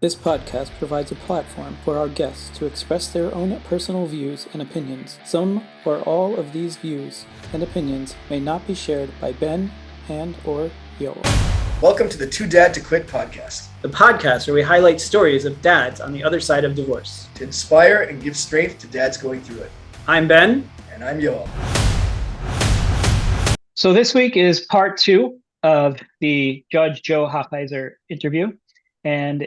This podcast provides a platform for our guests to express their own personal views and opinions. Some or all of these views and opinions may not be shared by Ben and/or Yoel. Welcome to the Too Dad to Quit podcast, the podcast where we highlight stories of dads on the other side of divorce to inspire and give strength to dads going through it. I'm Ben. And I'm Yoel. So this week is part 2 of the Judge Joe Hochheiser interview. And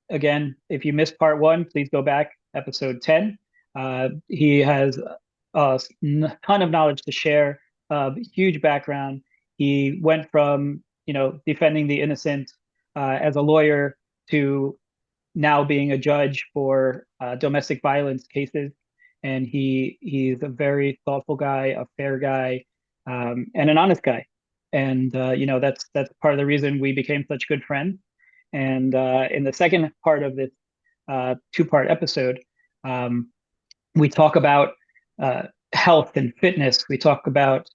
again, if you missed part 1, please go back, episode 10. He has a ton of knowledge to share, huge background. He went from, defending the innocent as a lawyer to now being a judge for domestic violence cases. And he's a very thoughtful guy, a fair guy, and an honest guy. And, that's part of the reason we became such good friends. And in the second part of this 2-part episode, we talk about health and fitness. We talk about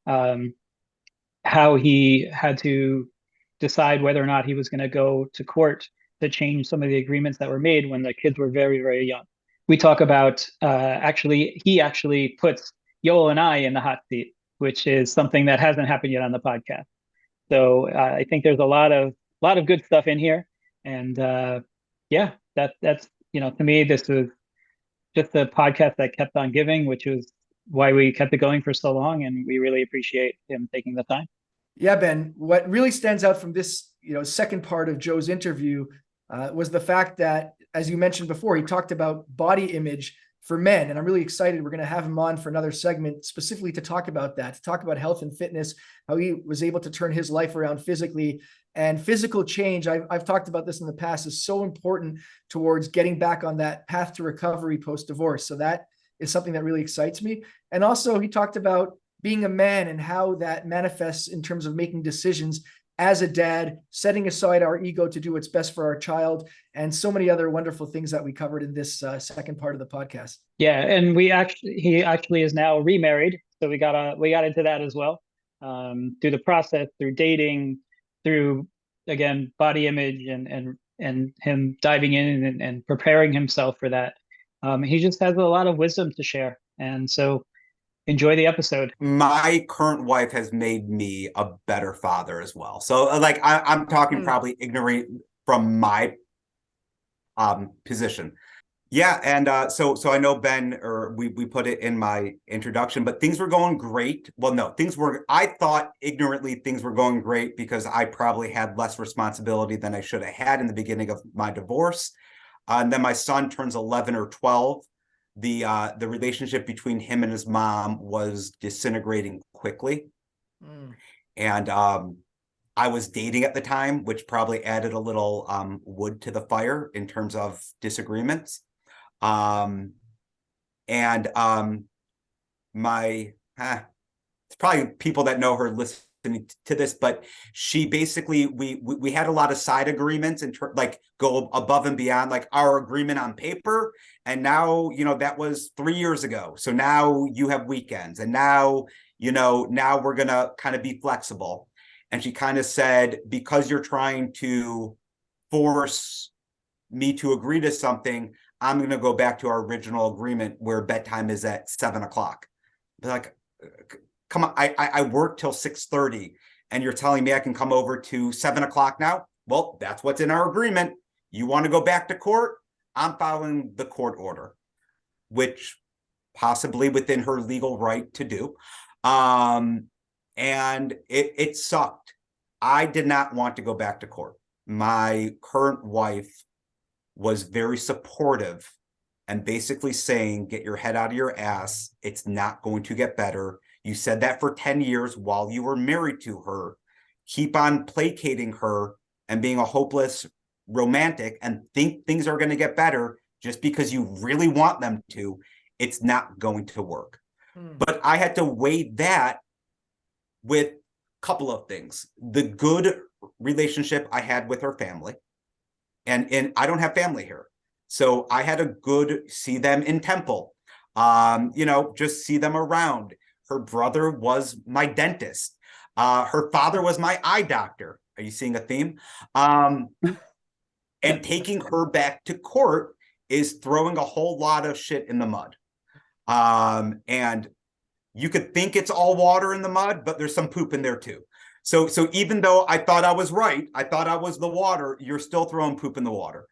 how he had to decide whether or not he was going to go to court to change some of the agreements that were made when the kids were very, very young. We talk about he actually puts Yoel and I in the hot seat, which is something that hasn't happened yet on the podcast. So I think there's a lot of good stuff in here. And that's, to me, this was just a podcast that kept on giving, which was why we kept it going for so long. And we really appreciate him taking the time. Yeah, Ben, what really stands out from this, second part of Joe's interview was the fact that, as you mentioned before, he talked about body image for men. And I'm really excited. We're going to have him on for another segment specifically to talk about that, to talk about health and fitness, how he was able to turn his life around physically. And physical change, I've talked about this in the past, is so important towards getting back on that path to recovery post-divorce. So that is something that really excites me. And also he talked about being a man and how that manifests in terms of making decisions as a dad, setting aside our ego to do what's best for our child, and so many other wonderful things that we covered in this second part of the podcast. Yeah, and he actually is now remarried, so we got into that as well, through the process, through dating, through, again, body image and him diving in and preparing himself for that. He just has a lot of wisdom to share, and so enjoy the episode. My current wife has made me a better father as well. So I'm talking probably ignorant from my position. Yeah. And so I know Ben, or we put it in my introduction, but things were going great. Well, no, I thought ignorantly things were going great because I probably had less responsibility than I should have had in the beginning of my divorce. And then my son turns 11 or 12. The relationship between him and his mom was disintegrating quickly. And I was dating at the time, which probably added a little wood to the fire in terms of disagreements. It's probably people that know her listening to this, but she basically, we had a lot of side agreements and go above and beyond like our agreement on paper. And now, that was 3 years ago. So now you have weekends, and now we're going to kind of be flexible. And she kind of said, because you're trying to force me to agree to something, I'm going to go back to our original agreement where bedtime is at 7:00. Like, come on, I work till 6:30 and you're telling me I can come over to 7:00 now? Well, that's what's in our agreement. You want to go back to court? I'm following the court order, which possibly within her legal right to do. And it sucked. I did not want to go back to court. My current wife was very supportive and basically saying, get your head out of your ass. It's not going to get better. You said that for 10 years while you were married to her. Keep on placating her and being a hopeless romantic and think things are going to get better just because you really want them to. It's not going to work. But I had to weigh that with a couple of things. The good relationship I had with her family. And I don't have family here. So I had a good see them in Temple, just see them around. Her brother was my dentist. Her father was my eye doctor. Are you seeing a theme? And taking her back to court is throwing a whole lot of shit in the mud. And you could think it's all water in the mud, but there's some poop in there too. So even though I thought I was right, I thought I was the water, you're still throwing poop in the water,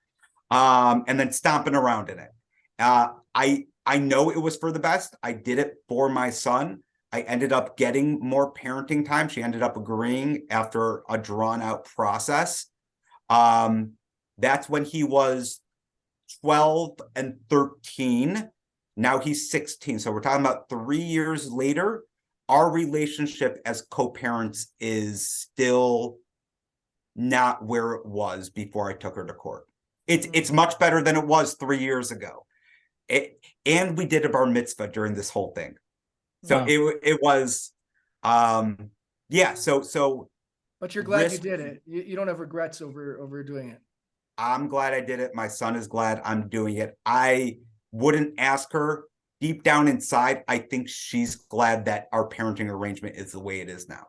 and then stomping around in it. I know it was for the best. I did it for my son. I ended up getting more parenting time. She ended up agreeing after a drawn out process. That's when he was 12 and 13. Now he's 16. So we're talking about 3 years later. Our relationship as co-parents is still not where it was before I took her to court. It's much better than it was 3 years ago. And we did a bar mitzvah during this whole thing. So it was, yeah. So. But you're glad you did it. You don't have regrets over doing it. I'm glad I did it. My son is glad I'm doing it. I wouldn't ask her. Deep down inside, I think she's glad that our parenting arrangement is the way it is now.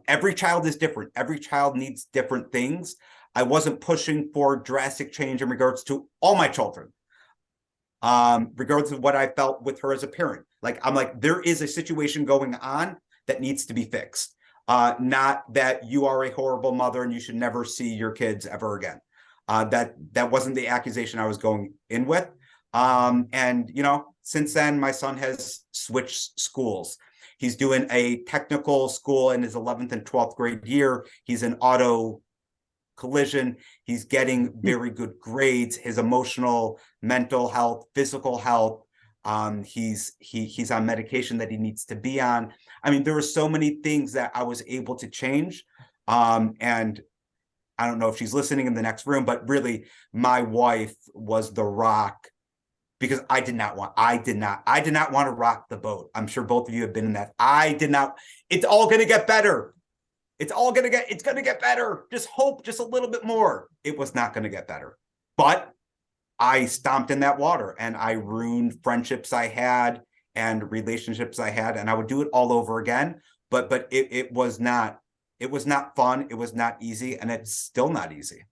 Every child is different. Every child needs different things. I wasn't pushing for drastic change in regards to all my children. Regardless of what I felt with her as a parent. I'm like, there is a situation going on that needs to be fixed. Not that you are a horrible mother and you should never see your kids ever again. That wasn't the accusation I was going in with. And since then, my son has switched schools. He's doing a technical school in his 11th and 12th grade year. He's in auto collision. He's getting very good grades. His emotional, mental health, physical health. He's on medication that he needs to be on. I mean, there were so many things that I was able to change. And I don't know if she's listening in the next room, but really my wife was the rock, because I did not want to rock the boat. I'm sure both of you have been in that. I did not. It's all going to get better. It's going to get better. Just hope just a little bit more. It was not going to get better, but I stomped in that water and I ruined friendships I had and relationships I had, and I would do it all over again. But it was not fun. It was not easy, and it's still not easy.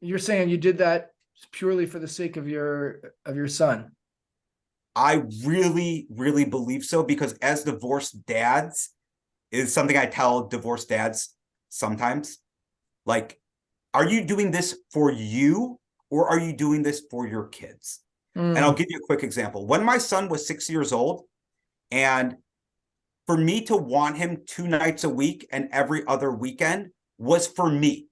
You're saying you did that purely for the sake of your son? I really, really believe so, because as divorced dads, is something I tell divorced dads sometimes, are you doing this for you, or are you doing this for your kids? And I'll give you a quick example. When my son was 6 years old, and for me to want him 2 nights a week and every other weekend was for me.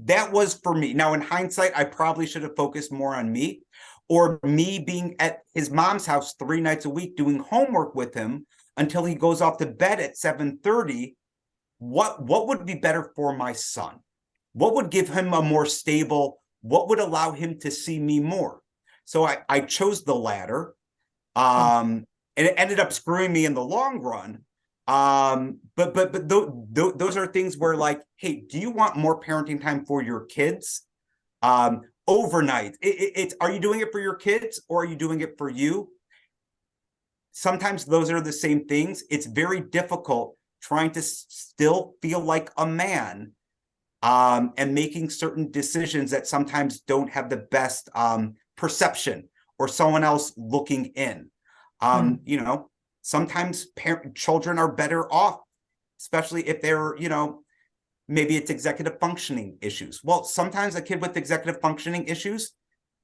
That was for me. Now, in hindsight, I probably should have focused more on me, or me being at his mom's house 3 nights a week doing homework with him until he goes off to bed at 7:30. What would be better for my son? What would give him a more stable, what would allow him to see me more? So I chose the latter. And it ended up screwing me in the long run. But those are things where, hey, do you want more parenting time for your kids? Overnight, it's are you doing it for your kids, or are you doing it for you? Sometimes those are the same things. It's very difficult trying to still feel like a man, and making certain decisions that sometimes don't have the best perception, or someone else looking in. Sometimes children are better off, especially if they're, maybe it's executive functioning issues. Well, sometimes a kid with executive functioning issues,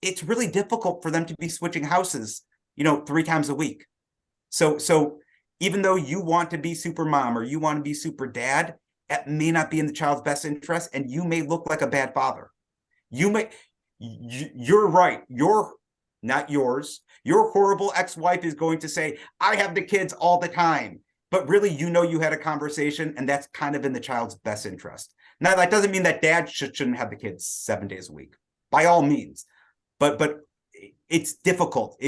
it's really difficult for them to be switching houses, 3 times a week. So even though you want to be super mom or you want to be super dad, it may not be in the child's best interest, and you may look like a bad father. You're right. Not yours. Your horrible ex-wife is going to say, I have the kids all the time. But really, you had a conversation, and that's kind of in the child's best interest. Now, that doesn't mean that dad shouldn't have the kids 7 days a week, by all means. But it's difficult.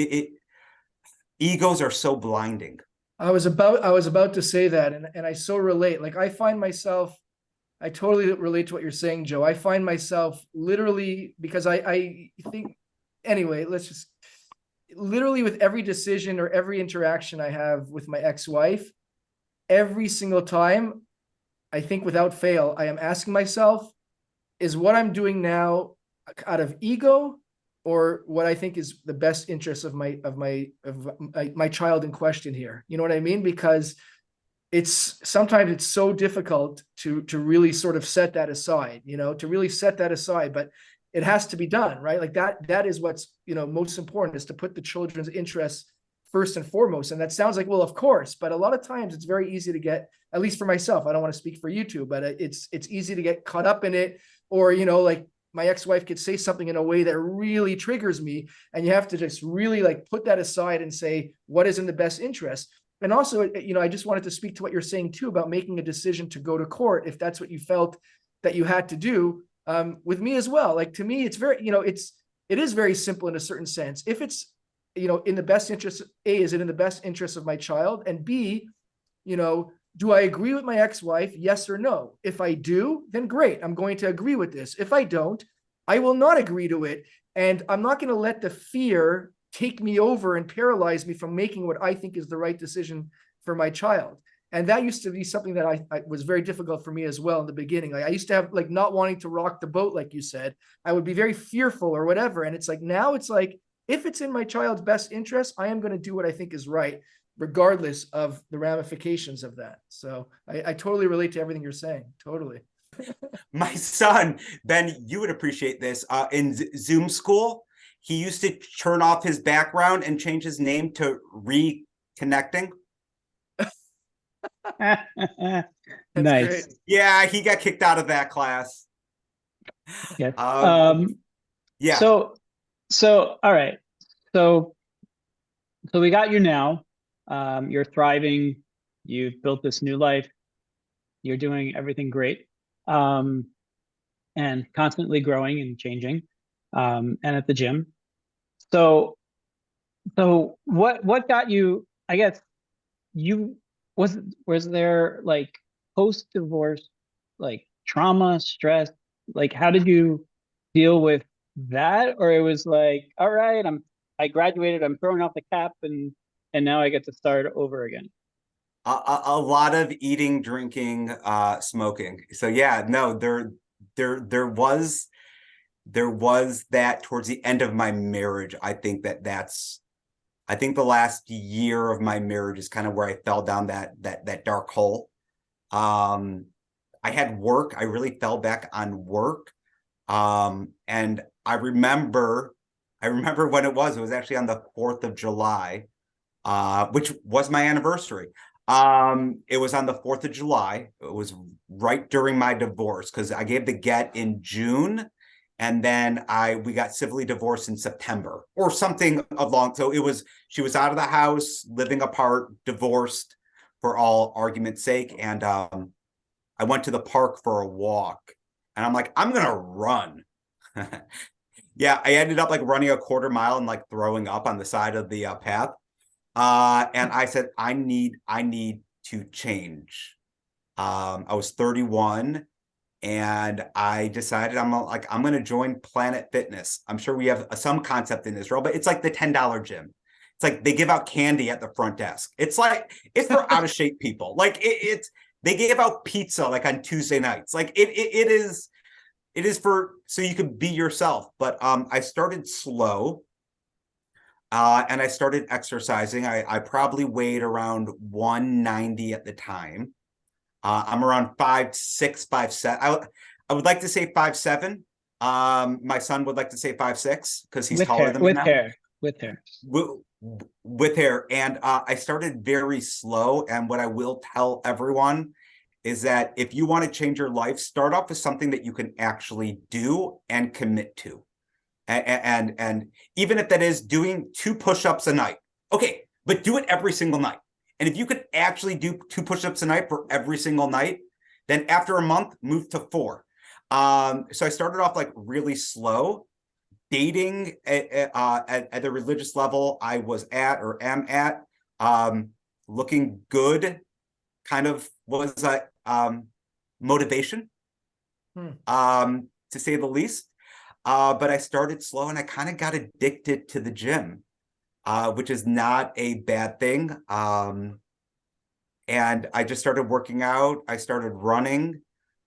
Egos are so blinding. I was about to say that, and I so relate. I find myself, I totally relate to what you're saying, Joe. I find myself literally, because I think, anyway, literally with every decision or every interaction I have with my ex-wife, every single time I think without fail, I am asking myself, is what I'm doing now out of ego, or what I think is the best interest of my child in question here? You know what I mean? Because sometimes it's so difficult to really sort of set that aside, to really set that aside, but it has to be done, right? Like that is what's, most important, is to put the children's interests first and foremost. And that sounds like, well, of course, but a lot of times it's very easy to get, at least for myself, I don't want to speak for you two, but it's easy to get caught up in it. Or, like my ex-wife could say something in a way that really triggers me, and you have to just really like put that aside and say, what is in the best interest? And also, I just wanted to speak to what you're saying too about making a decision to go to court, if that's what you felt that you had to do, with me as well. Like, to me, it's very, it is very simple in a certain sense. If it's, in the best interest, A, is it in the best interest of my child? And B, do I agree with my ex-wife? Yes or no? If I do, then great. I'm going to agree with this. If I don't, I will not agree to it. And I'm not going to let the fear take me over and paralyze me from making what I think is the right decision for my child. And that used to be something that I was very difficult for me as well in the beginning. Like, I used to have like not wanting to rock the boat, like you said. I would be very fearful or whatever. And it's like, now it's like, if it's in my child's best interest, I am going to do what I think is right, regardless of the ramifications of that. So I totally relate to everything you're saying. Totally. My son, Ben, you would appreciate this. In Zoom school, he used to turn off his background and change his name to Reconnecting. That's Nice. great. Yeah, he got kicked out of that class. Yeah. Yeah. So all right. So we got you now. You're thriving. You've built this new life. You're doing everything great. And constantly growing and changing. And at the gym. So what got you, I guess, was there like post-divorce, like trauma, stress? Like, how did you deal with that? Or it was like, all right, I graduated, I'm throwing off the cap, and now I get to start over again. A lot of eating, drinking, smoking. So yeah, no, there was that towards the end of my marriage. I think the last year of my marriage is kind of where I fell down that dark hole. I had work. I really fell back on work. And I remember when it was actually on the 4th of July, which was my anniversary. It was on the 4th of July. It was right during my divorce, because I gave the get in June, and then we got civilly divorced in September or something along. So she was out of the house, living apart, divorced, for all argument's sake. And I went to the park for a walk, and I'm like, I'm gonna run. Yeah, I ended up like running a quarter mile and like throwing up on the side of the path. And I said, I need to change. I was 31, and I decided I'm going to join Planet Fitness. I'm sure we have some concept in Israel, but it's like the $10 gym. It's like they give out candy at the front desk. It's for out of shape people. Like they give out pizza like on Tuesday nights. Like it is for, so you can be yourself. But I started slow. And I started exercising. I probably weighed around 190 at the time. I'm around 5'6", 5'7". I would like to say 5'7". My son would like to say 5'6", because he's taller than me now. With hair. With hair. And I started very slow. And what I will tell everyone is that if you want to change your life, start off with something that you can actually do and commit to. And even if that is doing 2 push-ups a night, okay, but do it every single night. And if you could actually do 2 push-ups a night for every single night, then after a month, move to 4. So I started off like really slow. Dating at the religious level I was at or am at, looking good kind of was motivation, to say the least. But I started slow, and I kind of got addicted to the gym, which is not a bad thing. And and I just started working out. I started running,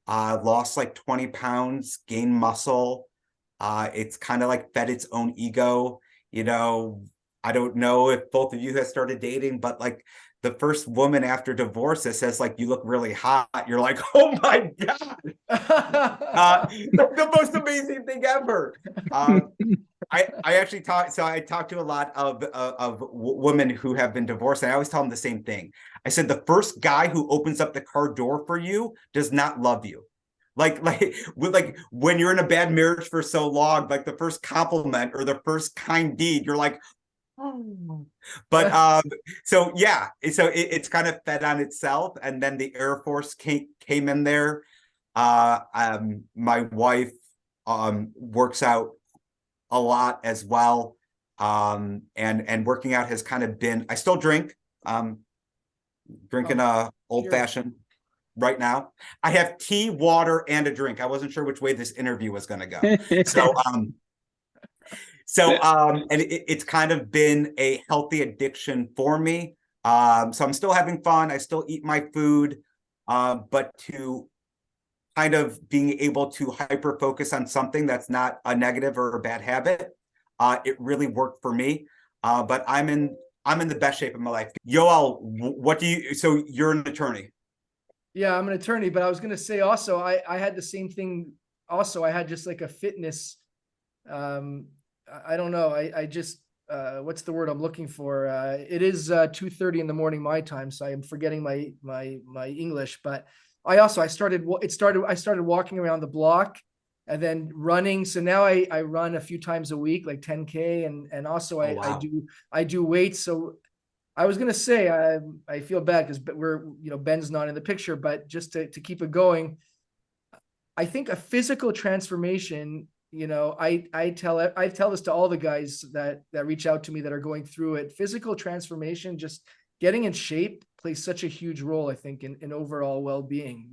lost like 20 pounds, gained muscle. It's kind of like fed its own ego. I don't know if both of you have started dating, but like the first woman after divorce that says like, you look really hot, you're like, oh my God, the most amazing thing ever. I actually I talked to a lot of women who have been divorced, and I always tell them the same thing. I said, the first guy who opens up the car door for you does not love you. Like when you're in a bad marriage for so long, like the first compliment or the first kind deed, you're like, oh. But so yeah, it's kind of fed on itself. And then the Air Force came in there. My wife works out a lot as well. And working out has kind of been, I still drink, drinking a old fashioned right now. I have tea, water, and a drink. I wasn't sure which way this interview was going to go. And it's kind of been a healthy addiction for me. So I'm still having fun. I still eat my food, but to kind of being able to hyper focus on something that's not a negative or a bad habit, it really worked for me. But I'm in the best shape of my life. Yoel, so you're an attorney. Yeah, I'm an attorney, but I was going to say also, I had the same thing. Also, I had just like a fitness, I don't know. I just, what's the word I'm looking for? It is 2:30 in the morning, my time. So I am forgetting my English, but I started walking around the block and then running. So now I run a few times a week, like 10K. And also wow. I do weights. So I was going to say, I feel bad because Ben's not in the picture, but just to keep it going, I think a physical transformation, I tell this to all the guys that reach out to me that are going through it. Physical transformation, just getting in shape plays such a huge role, I think, in overall well-being.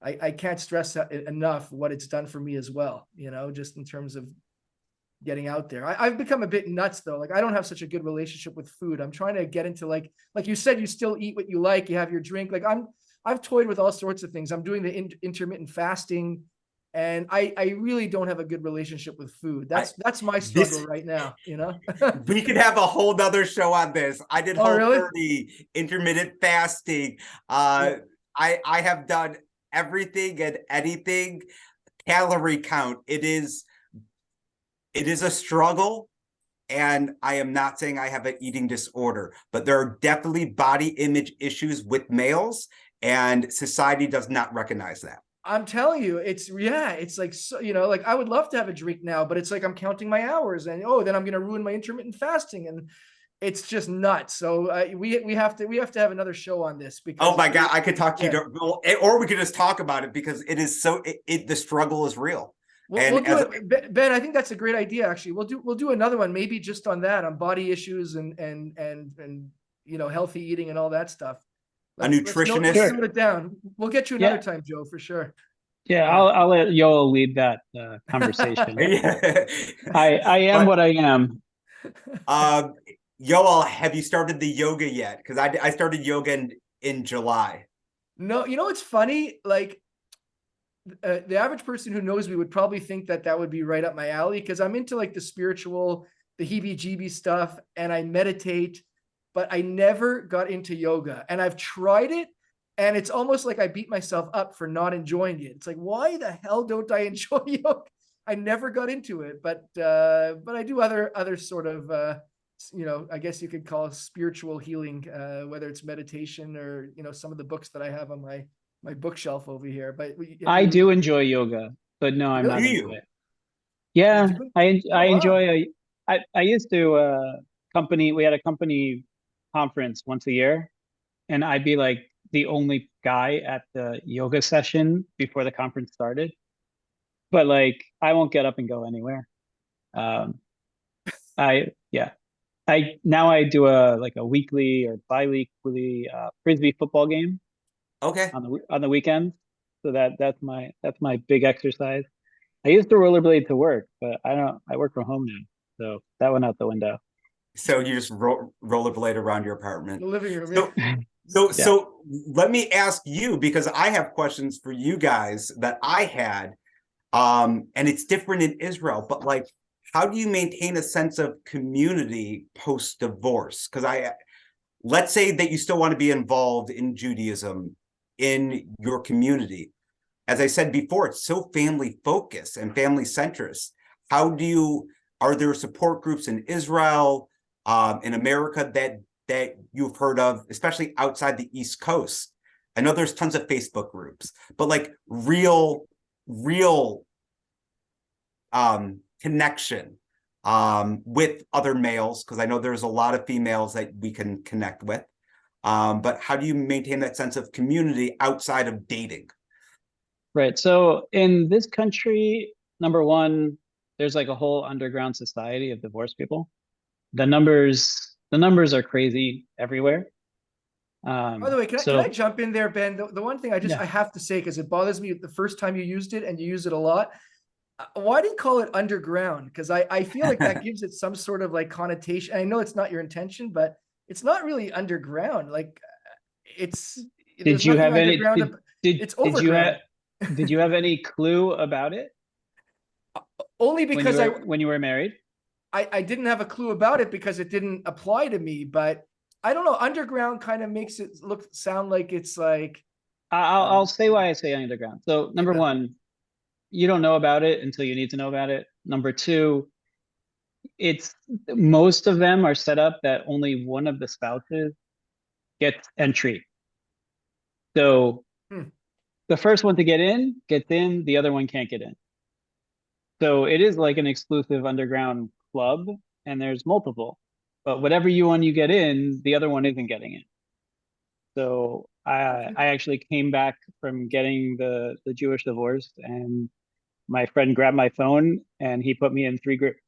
I can't stress enough what it's done for me as well, just in terms of getting out there. I've become a bit nuts though. Like I don't have such a good relationship with food. I'm trying to get into like you said, you still eat what you like, you have your drink. Like I've toyed with all sorts of things. I'm doing the intermittent fasting, and I really don't have a good relationship with food. That's my struggle right now, We could have a whole nother show on this. I did Whole really? 30, intermittent fasting. I have done everything and anything. Calorie count. It is a struggle, and I am not saying I have an eating disorder, but there are definitely body image issues with males, and society does not recognize that. I'm telling you, it's like, so, like I would love to have a drink now, but it's like I'm counting my hours, and then I'm going to ruin my intermittent fasting, and it's just nuts. So we have to have another show on this because oh my God, I could talk to you, or we could just talk about it because it is so the struggle is real. We'll do it. Ben, I think that's a great idea. Actually, we'll do another one, maybe just on that, on body issues and healthy eating and all that stuff. A nutritionist. Let's note it down. We'll get you another time, Joe, for sure. Yeah, I'll let Yoel lead that conversation. I am what I am. Yoel, have you started the yoga yet? Because I started yoga in July. No, it's funny. Like the average person who knows me would probably think that would be right up my alley, because I'm into like the spiritual, the heebie-jeebie stuff, and I meditate, but I never got into yoga. And I've tried it, and it's almost like I beat myself up for not enjoying it. It's like, why the hell don't I enjoy yoga? I never got into it, but I do other sort of I guess you could call spiritual healing, whether it's meditation or some of the books that I have on my bookshelf over here. But I do enjoy yoga, but no, I'm not into it. Yeah, I enjoy. I used to we had a company conference once a year, and I'd be like the only guy at the yoga session before the conference started. But like I won't get up and go anywhere. I do a weekly or bi-weekly frisbee football game. Okay. On the weekends. So that's my big exercise. I used to rollerblade to work, but I work from home now. So that went out the window. So you just rollerblade around your apartment. The living room. So, So let me ask you, because I have questions for you guys that I had, and it's different in Israel, but like, how do you maintain a sense of community post-divorce? Because let's say that you still want to be involved in Judaism in your community. As I said before, it's so family focused and family centrist. Are there support groups in Israel, in America that you've heard of, especially outside the East Coast? I know there's tons of Facebook groups, but like real connection with other males, because I know there's a lot of females that we can connect with. But how do you maintain that sense of community outside of dating? Right. So in this country, number one, there's like a whole underground society of divorced people. The numbers are crazy everywhere. By the way, can I So jump in there, Ben? The one thing I yeah, have to say, because it bothers me the first time you used it and you use it a lot. Why do you call it underground? Because I feel like that gives it some sort of like connotation. I know it's not your intention, but it's not really underground. Like it's did there's you nothing have any underground. It's overground. did you have any clue about it Only when you because were married? I didn't have a clue about it because it didn't apply to me. But I don't know. Underground kind of makes it sound like it's like I'll say why I say underground. So number yeah. one, you don't know about it until you need to know about it. Number two, it's most of them are set up that only one of the spouses gets entry. So Hmm. the first one to get in gets in, the other one can't get in. So it is like an exclusive underground club, and there's multiple. But whatever one you get in, the other one isn't getting in. So I actually came back from getting the Jewish divorce, and my friend grabbed my phone and he put me in 3 groups.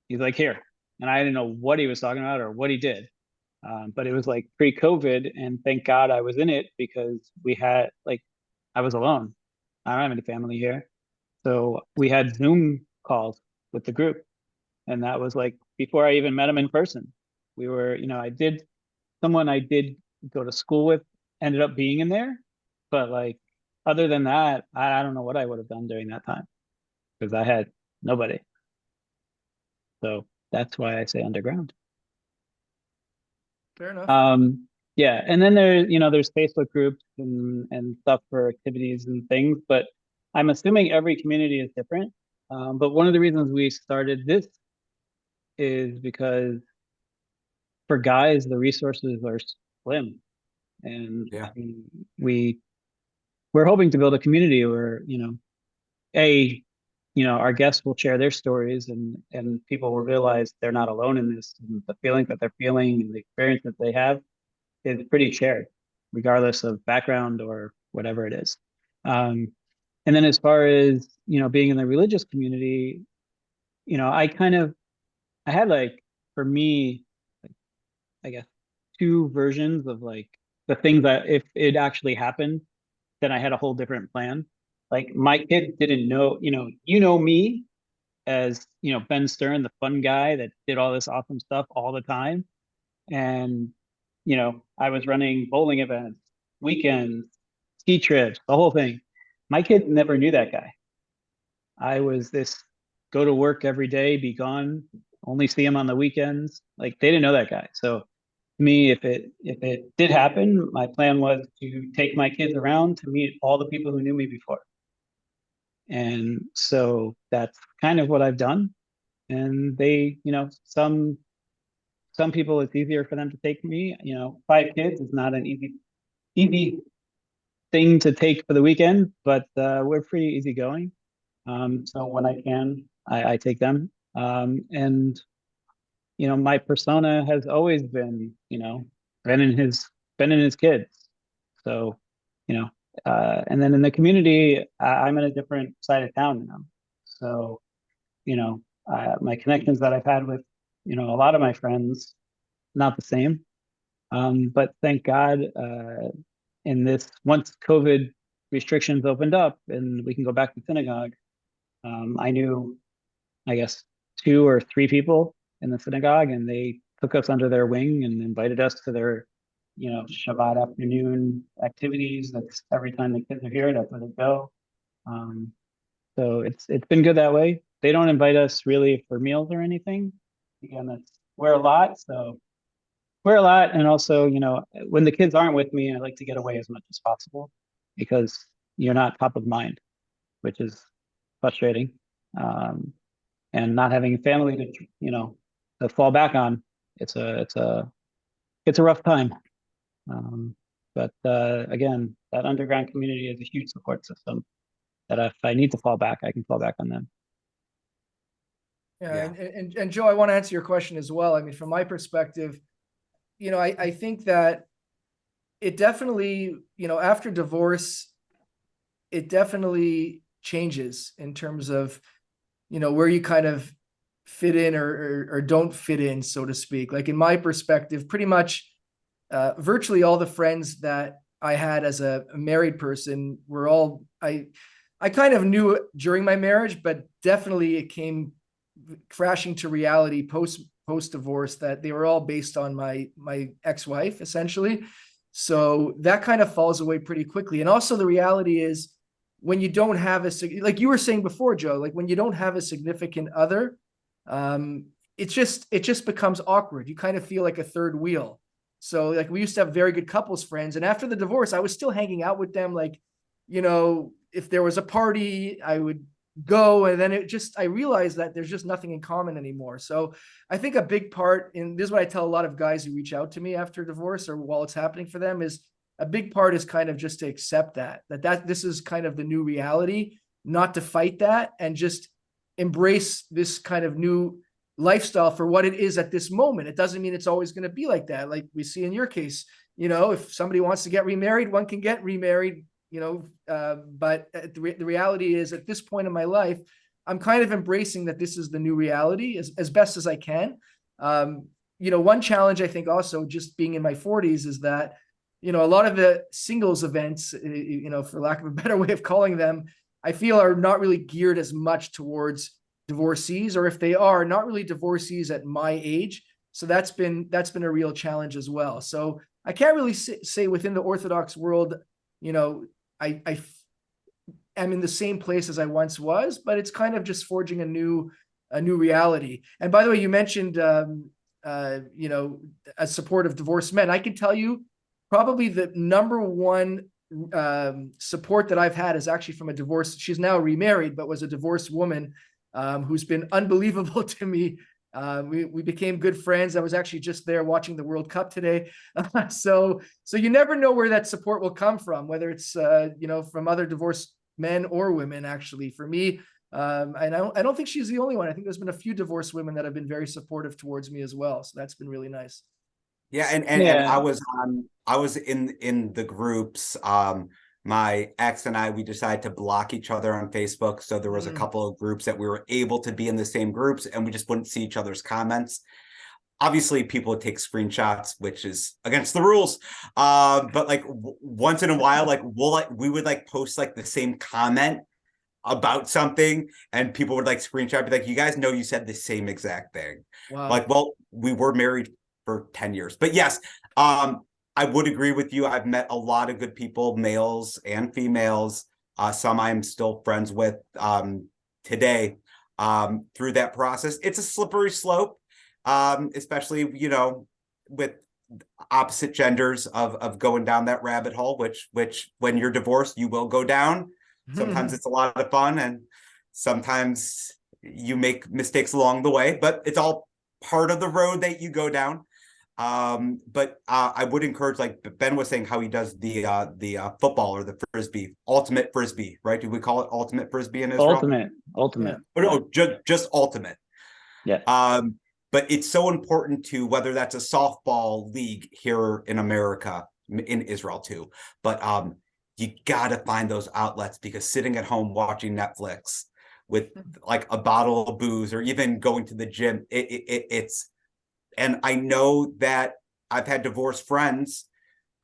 He's like, here. And I didn't know what he was talking about or what he did. But it was like pre-COVID, and thank God I was in it because I was alone. I don't have any family here. So we had Zoom calls with the group. And that was like before I even met him in person. We were, someone I did go to school with ended up being in there. But like, other than that, I don't know what I would have done during that time because I had nobody. So that's why I say underground. Fair enough. Yeah, and then there's Facebook groups and stuff for activities and things, but I'm assuming every community is different. But one of the reasons we started this is because for guys, the resources are slim, and Yeah. we're hoping to build a community where, our guests will share their stories and people will realize they're not alone in this, and the feelings that they're feeling and the experience that they have is pretty shared, regardless of background or whatever it is. And then as far as, being in the religious community, I had like, for me, like, I guess, two versions of like the things that if it actually happened, then I had a whole different plan. Like my kids didn't know, me as, Ben Stern, the fun guy that did all this awesome stuff all the time. And, I was running bowling events, weekends, ski trips, the whole thing. My kids never knew that guy. I was this go to work every day, be gone, only see him on the weekends. Like they didn't know that guy. So to me, if it did happen, my plan was to take my kids around to meet all the people who knew me before. And so that's kind of what I've done. And they, some people it's easier for them to take me. 5 kids is not an easy thing to take for the weekend, but we're pretty easygoing. So when I can, I take them. And my persona has always been, been in his been in his kids. So, and then in the community, I'm in a different side of town now. So, my connections that I've had with, a lot of my friends, not the same. But thank God, in this, once COVID restrictions opened up and we can go back to synagogue, I knew, I guess, 2 or 3 people in the synagogue, and they took us under their wing and invited us to their Shabbat afternoon activities. That's every time the kids are here, that's where they go. So it's been good that way. They don't invite us really for meals or anything. Again, we're a lot, so we're a lot. And also, when the kids aren't with me, I like to get away as much as possible because you're not top of mind, which is frustrating. And not having a family to fall back on, it's a rough time. But again, that underground community is a huge support system that if I need to fall back, I can fall back on them. Yeah, and Joe, I want to answer your question as well. I mean, from my perspective, I think that it definitely, after divorce, it definitely changes in terms of, where you kind of fit in or don't fit in, so to speak. Like in my perspective, pretty much virtually all the friends that I had as a married person were all, I kind of knew it during my marriage, but definitely it came crashing to reality post divorce that they were all based on my ex-wife essentially. So that kind of falls away pretty quickly. And also the reality is when you don't have like you were saying before, Joe, like when you don't have a significant other, it just becomes awkward. You kind of feel like a third wheel. So like we used to have very good couples friends, and after the divorce, I was still hanging out with them. Like, if there was a party, I would go, and then I realized that there's just nothing in common anymore. So I think a big part, and this is what I tell a lot of guys who reach out to me after divorce or while it's happening for them, is a big part is kind of just to accept that this is kind of the new reality, not to fight that, and just embrace this kind of new lifestyle for what it is at this moment. It doesn't mean it's always going to be like that. Like we see in your case, if somebody wants to get remarried, one can get remarried, but the reality is at this point in my life, I'm kind of embracing that this is the new reality as best as I can. One challenge I think also just being in my 40s is that, a lot of the singles events, for lack of a better way of calling them, I feel are not really geared as much towards divorcees, or if they are, not really divorcees at my age. So that's been a real challenge as well. So I can't really say within the Orthodox world, I am in the same place as I once was, but it's kind of just forging a new reality. And by the way, you mentioned, a support of divorced men. I can tell you probably the number one support that I've had is actually from a divorce. She's now remarried, but was a divorced woman who's been unbelievable to me. We became good friends. I was actually just there watching the World Cup today. So you never know where that support will come from, whether it's, from other divorced men or women, actually. For me, and I don't think she's the only one. I think there's been a few divorced women that have been very supportive towards me as well. So that's been really nice. Yeah. And I was in the groups. My ex and I, we decided to block each other on Facebook. So there was a couple of groups that we were able to be in the same groups, and we just wouldn't see each other's comments. Obviously, people would take screenshots, which is against the rules. But like once in a while, we would post the same comment about something, and people would screenshot, be like, you guys know you said the same exact thing. Wow. Well, we were married for 10 years. But yes, I would agree with you. I've met a lot of good people, males and females. Some I'm still friends with today through that process. It's a slippery slope, especially, with opposite genders of going down that rabbit hole, which when you're divorced, you will go down. Sometimes it's a lot of fun, and sometimes you make mistakes along the way, but it's all part of the road that you go down. But I would encourage, like Ben was saying, how he does the football or the frisbee, ultimate frisbee, right? Do we call it ultimate frisbee in Israel? Ultimate. Yeah. No, just ultimate. Yeah. But it's so important to, whether that's a softball league here in America, in Israel too. But you gotta find those outlets, because sitting at home watching Netflix with a bottle of booze, or even going to the gym, it's. And I know that I've had divorced friends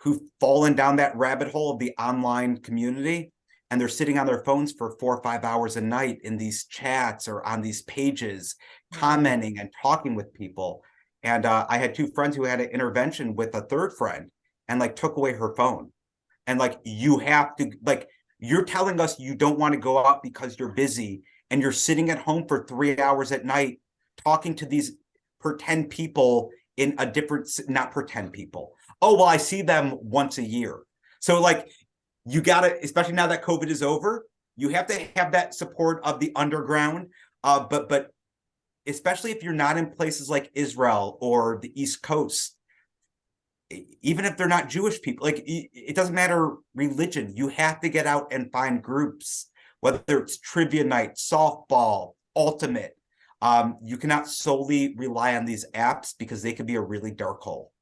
who've fallen down that rabbit hole of the online community, and they're sitting on their phones for 4 or 5 hours a night in these chats or on these pages, commenting and talking with people. And I had 2 friends who had an intervention with a third friend, and like took away her phone. And like, you have to, like, you're telling us you don't want to go out because you're busy, and you're sitting at home for 3 hours at night talking to these pretend people in a different, not pretend people. Oh, well, I see them once a year. So like, you gotta, especially now that COVID is over, you have to have that support of the underground. But especially if you're not in places like Israel or the East Coast, even if they're not Jewish people, like, it doesn't matter religion. You have to get out and find groups, whether it's trivia night, softball, ultimate. You cannot solely rely on these apps because they could be a really dark hole.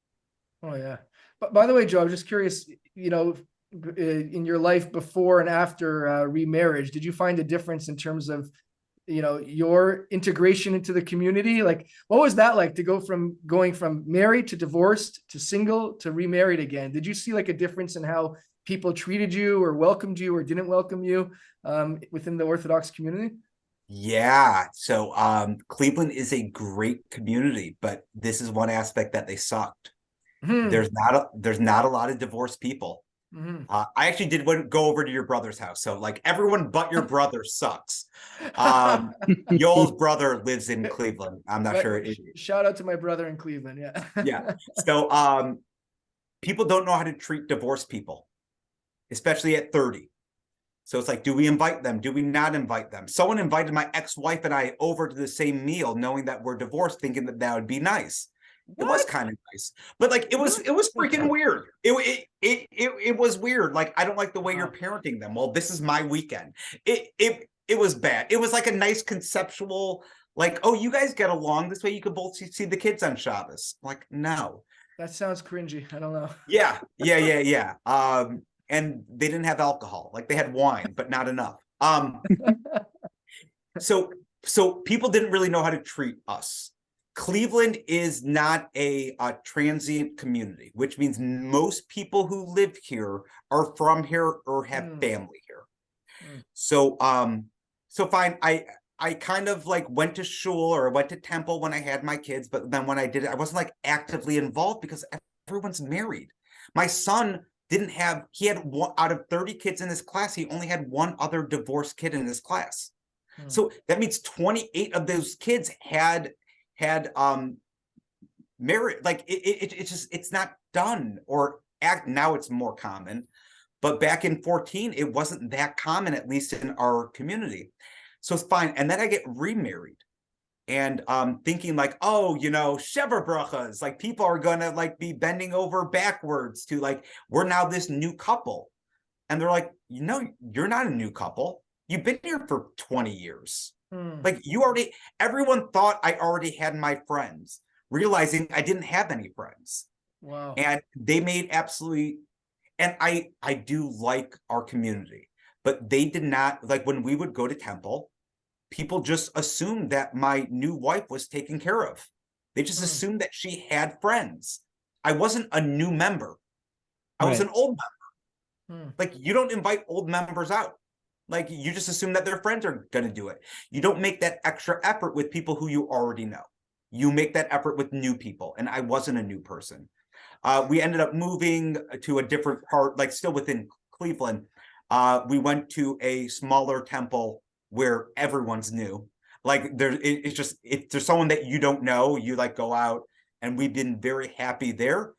Oh yeah. But by the way, Joe, I'm just curious, you know, in your life before and after remarriage, did you find a difference in terms of, you know, your integration into the community? Like, what was that like to go from going from married to divorced to single to remarried again? Did you see like a difference in how people treated you or welcomed you or didn't welcome you within the Orthodox community? Yeah. So Cleveland is a great community, but this is one aspect that they sucked. Hmm. There's not a lot of divorced people. Mhm. I actually did go over to your brother's house. So like, everyone but your brother sucks. Yoel's brother lives in Cleveland. I'm not sure. Shout out to my brother in Cleveland. Yeah. Yeah. So people don't know how to treat divorced people, especially at 30. So it's like, do we invite them? Do we not invite them? Someone invited my ex-wife and I over to the same meal, knowing that we're divorced, thinking that that would be nice. It was What? kind of nice, but like, it was freaking weird. It was weird. Like, I don't like the way you're parenting them. Well, this is my weekend. It was bad. It was like a nice conceptual, like, oh, you guys get along this way. You could both see the kids on Shabbos. Like, no. That sounds cringy. I don't know. Yeah. And they didn't have alcohol. Like, they had wine, but not enough. So people didn't really know how to treat us. Cleveland is not a transient community, which means most people who live here are from here or have family here. So fine. I kind of like went to shul or went to temple when I had my kids, but then when I did it, I wasn't like actively involved because everyone's married. My son he had one out of 30 kids in his class, he only had one other divorced kid in his class. So that means 28 of those kids had married. Like, it's not done. Or now it's more common, but back in 14 it wasn't that common, at least in our community. So it's fine. And then I get remarried, and thinking like, oh, you know, Sheva brachas, like, people are gonna like be bending over backwards to like, we're now this new couple. And they're like, you know, you're not a new couple. You've been here for 20 years. Like, everyone thought I already had my friends, realizing I didn't have any friends. Wow. And they made absolutely, and I do like our community, but they did not, like, when we would go to temple, people just assumed that my new wife was taken care of. They just assumed that she had friends. I wasn't a new member. I was an old member. Like, you don't invite old members out. Like, you just assume that their friends are going to do it. You don't make that extra effort with people who you already know. You make that effort with new people. And I wasn't a new person. We ended up moving to a different part, like still within Cleveland. We went to a smaller temple where everyone's new. Like, it's just, if there's someone that you don't know, you like go out, and we've been very happy there.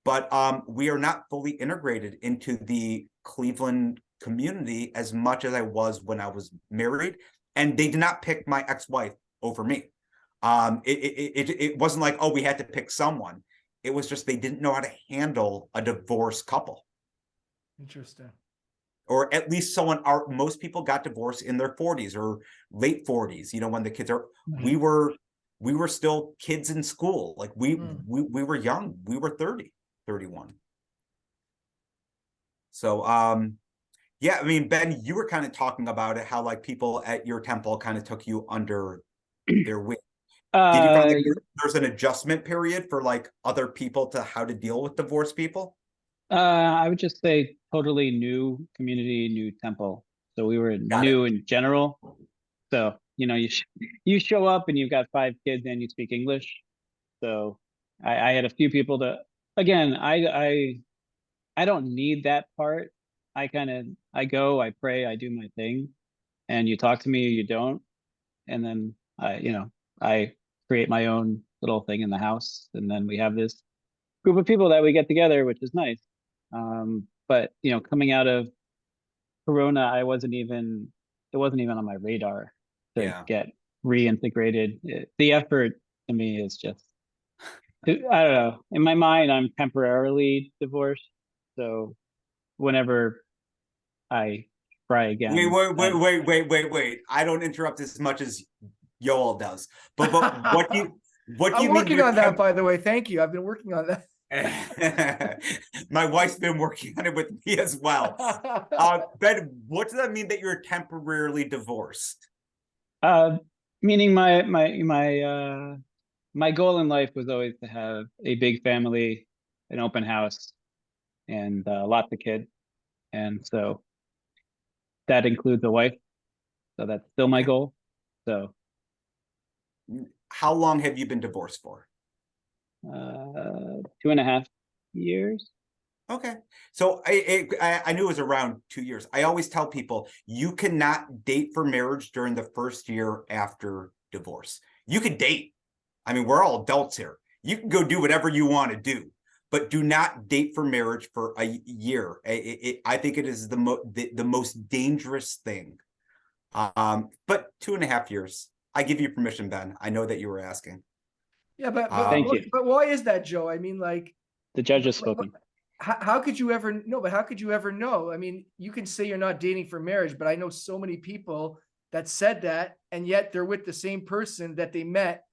But we are not fully integrated into the Cleveland community as much as I was when I was married. And they did not pick my ex-wife over me. It wasn't like, oh, we had to pick someone. It was just they didn't know how to handle a divorced couple. Interesting. Or at least most people got divorced in their 40s or late 40s, you know, when the kids are, we were still kids in school. Like, we were young. We were 30, 31. So, yeah, I mean, Ben, you were kind of talking about it, how like people at your temple kind of took you under their wing. Did you find like there's an adjustment period for like other people to how to deal with divorced people? I would just say totally new community, new temple. So we were new in general. So, you know, you show up and you've got 5 kids and you speak English. So I had a few people again, I I don't need that part. I go, I pray, I do my thing, and you talk to me or you don't, and then I create my own little thing in the house, and then we have this group of people that we get together, which is nice. But coming out of Corona, it wasn't even on my radar to Yeah. get reintegrated. The effort to me is just, I don't know. In my mind, I'm temporarily divorced, so whenever I try Wait, again, wait. I don't interrupt as much as Yoel does. But what do I'm you mean working you're on that, by the way. Thank you. I've been working on that. My wife's been working on it with me as well. Ben, what does that mean that you're temporarily divorced? uh, meaning my goal in life was always to have a big family, an open house, and lots of kids, and so that includes a wife. So that's still my Okay. goal. So How long have you been divorced for? 2.5 years. Okay. So I knew it was around 2 years. I always tell people you cannot date for marriage during the first year after divorce. You could date. I mean, we're all adults here. You can go do whatever you want to do, but do not date for marriage for a year. I think it is the most dangerous thing. But 2.5 years. I give you permission, Ben. I know that you were asking. Yeah, but Thank you. but why is that, Joe? I mean, like, The judge has spoken. how could you ever know? But how could you ever know? I mean, you can say you're not dating for marriage, but I know so many people that said that, and yet they're with the same person that they met,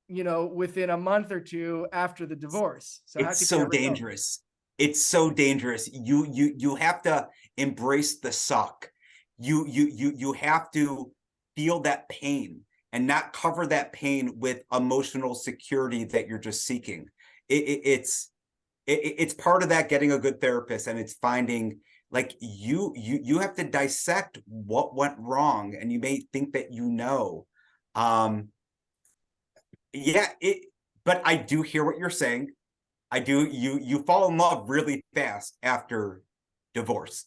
within a month or two after the divorce. So how It's could you so ever know? dangerous. It's so dangerous. You have to embrace the suck. You have to feel that pain and not cover that pain with emotional security that you're just seeking. It's part of that getting a good therapist, and it's finding, like, you have to dissect what went wrong, and you may think that yeah, but I do hear what you're saying. I do. You fall in love really fast after divorce.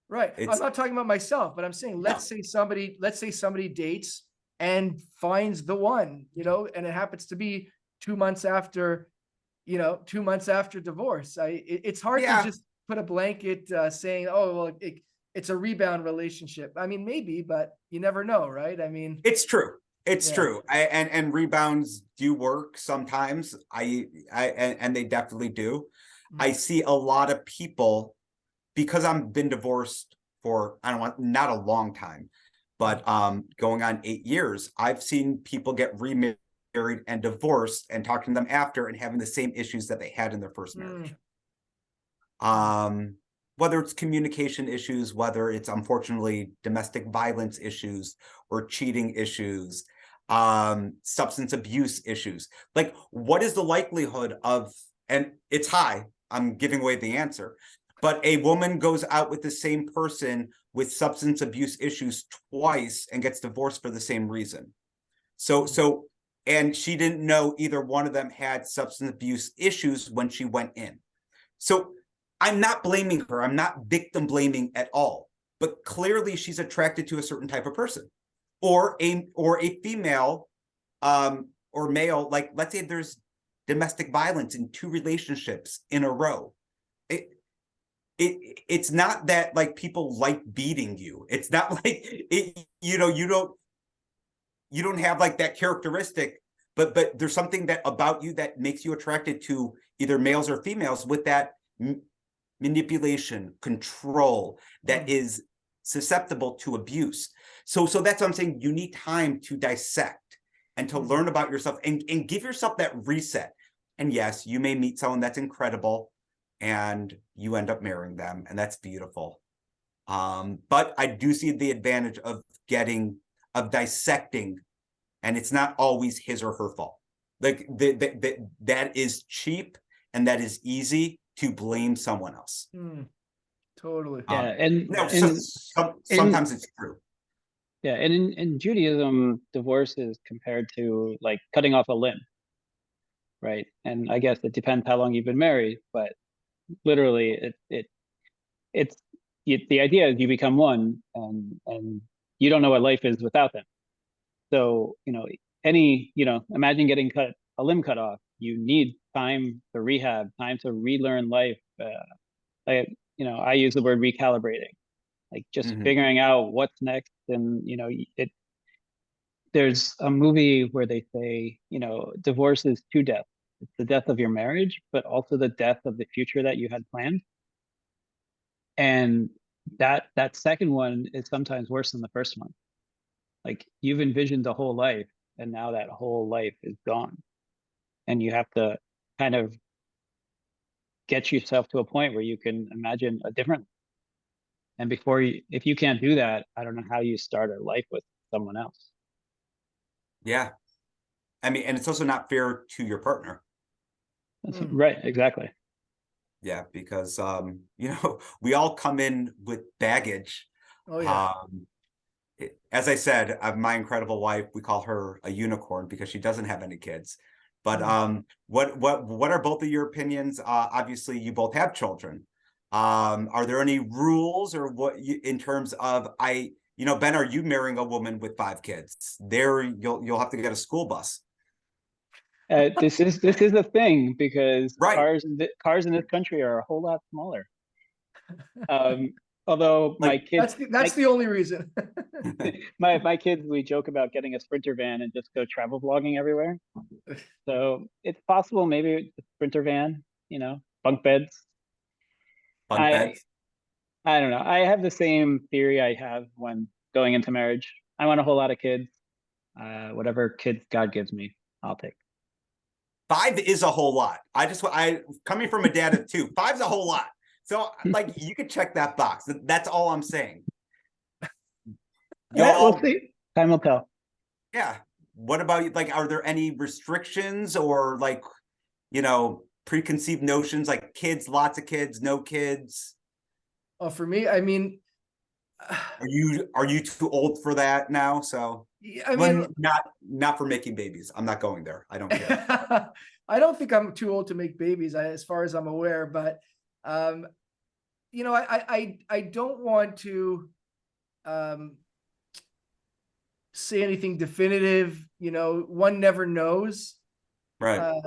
Right. I'm It's not talking about myself, but I'm saying, No. let's say somebody dates and finds the one, and it happens to be 2 months after, 2 months after divorce. It's hard to Yeah, just put a blanket saying, oh, well, it's a rebound relationship. I mean, maybe, but you never know, right? I mean, it's true. It's yeah. true. And rebounds do work sometimes. And they definitely do. I see a lot of people, because I've been divorced for, I don't want, not a long time, but going on 8 years. I've seen people get remarried and divorced and talking to them after and having the same issues that they had in their first marriage. Whether it's communication issues, whether it's unfortunately domestic violence issues or cheating issues, substance abuse issues. Like, what is the likelihood of, and it's high, I'm giving away the answer, but a woman goes out with the same person with substance abuse issues twice and gets divorced for the same reason. And she didn't know either one of them had substance abuse issues when she went in. So I'm not blaming her. I'm not victim blaming at all. But clearly she's attracted to a certain type of person, or a female or male. Like, let's say there's domestic violence in 2 relationships in a row. It's not that, like, people like beating you. It's not like you don't have like that characteristic, but there's something that about you that makes you attracted to either males or females with that manipulation, control that is susceptible to abuse. So that's what I'm saying. You need time to dissect and to learn about yourself and give yourself that reset. And yes, you may meet someone that's incredible and you end up marrying them, and that's beautiful. But I do see the advantage of dissecting, and it's not always his or her fault. Like, that is cheap and that is easy to blame someone else. Totally. Yeah, Sometimes it's true. Yeah, and in Judaism, divorce is compared to like cutting off a limb, right? And I guess it depends how long you've been married, but literally the idea is you become one, and you don't know what life is without them. So, imagine getting a limb cut off. You need time to rehab, time to relearn life. I use the word recalibrating, like just Mhm. figuring out what's next. And, there's a movie where they say, divorce is two deaths. It's the death of your marriage, but also the death of the future that you had planned. And that second one is sometimes worse than the first one. Like you've envisioned the whole life, and now that whole life is gone. And you have to kind of get yourself to a point where you can imagine a different. And if you can't do that, I don't know how you start a life with someone else. Yeah. I mean, and it's also not fair to your partner. Right, exactly. Yeah, because we all come in with baggage. Oh yeah. As I said, my incredible wife, we call her a unicorn because she doesn't have any kids. But what are both of your opinions? Obviously, you both have children. Are there any rules or in terms of Ben, are you marrying a woman with 5 kids? There, you'll have to get a school bus. This is a thing because Right. cars in this country are a whole lot smaller. Although my Like, kids, That's the only reason. my kids, we joke about getting a Sprinter van and just go travel vlogging everywhere. So it's possible, maybe a Sprinter van, bunk beds. bunk I beds. I don't know. I have the same theory I have when going into marriage. I want a whole lot of kids. Whatever kids God gives me, I'll take. 5 is a whole lot. I coming from a dad of 2, 5's a whole lot. So like you could check that box. That's all I'm saying. We'll see. Time will tell. Yeah. What about you? Like, are there any restrictions or like, preconceived notions like kids, lots of kids, no kids? Oh, for me, I mean, Are you too old for that now? So I mean, not for making babies. I'm not going there. I don't care. I don't think I'm too old to make babies, as far as I'm aware. But I don't want to say anything definitive. One never knows. Right.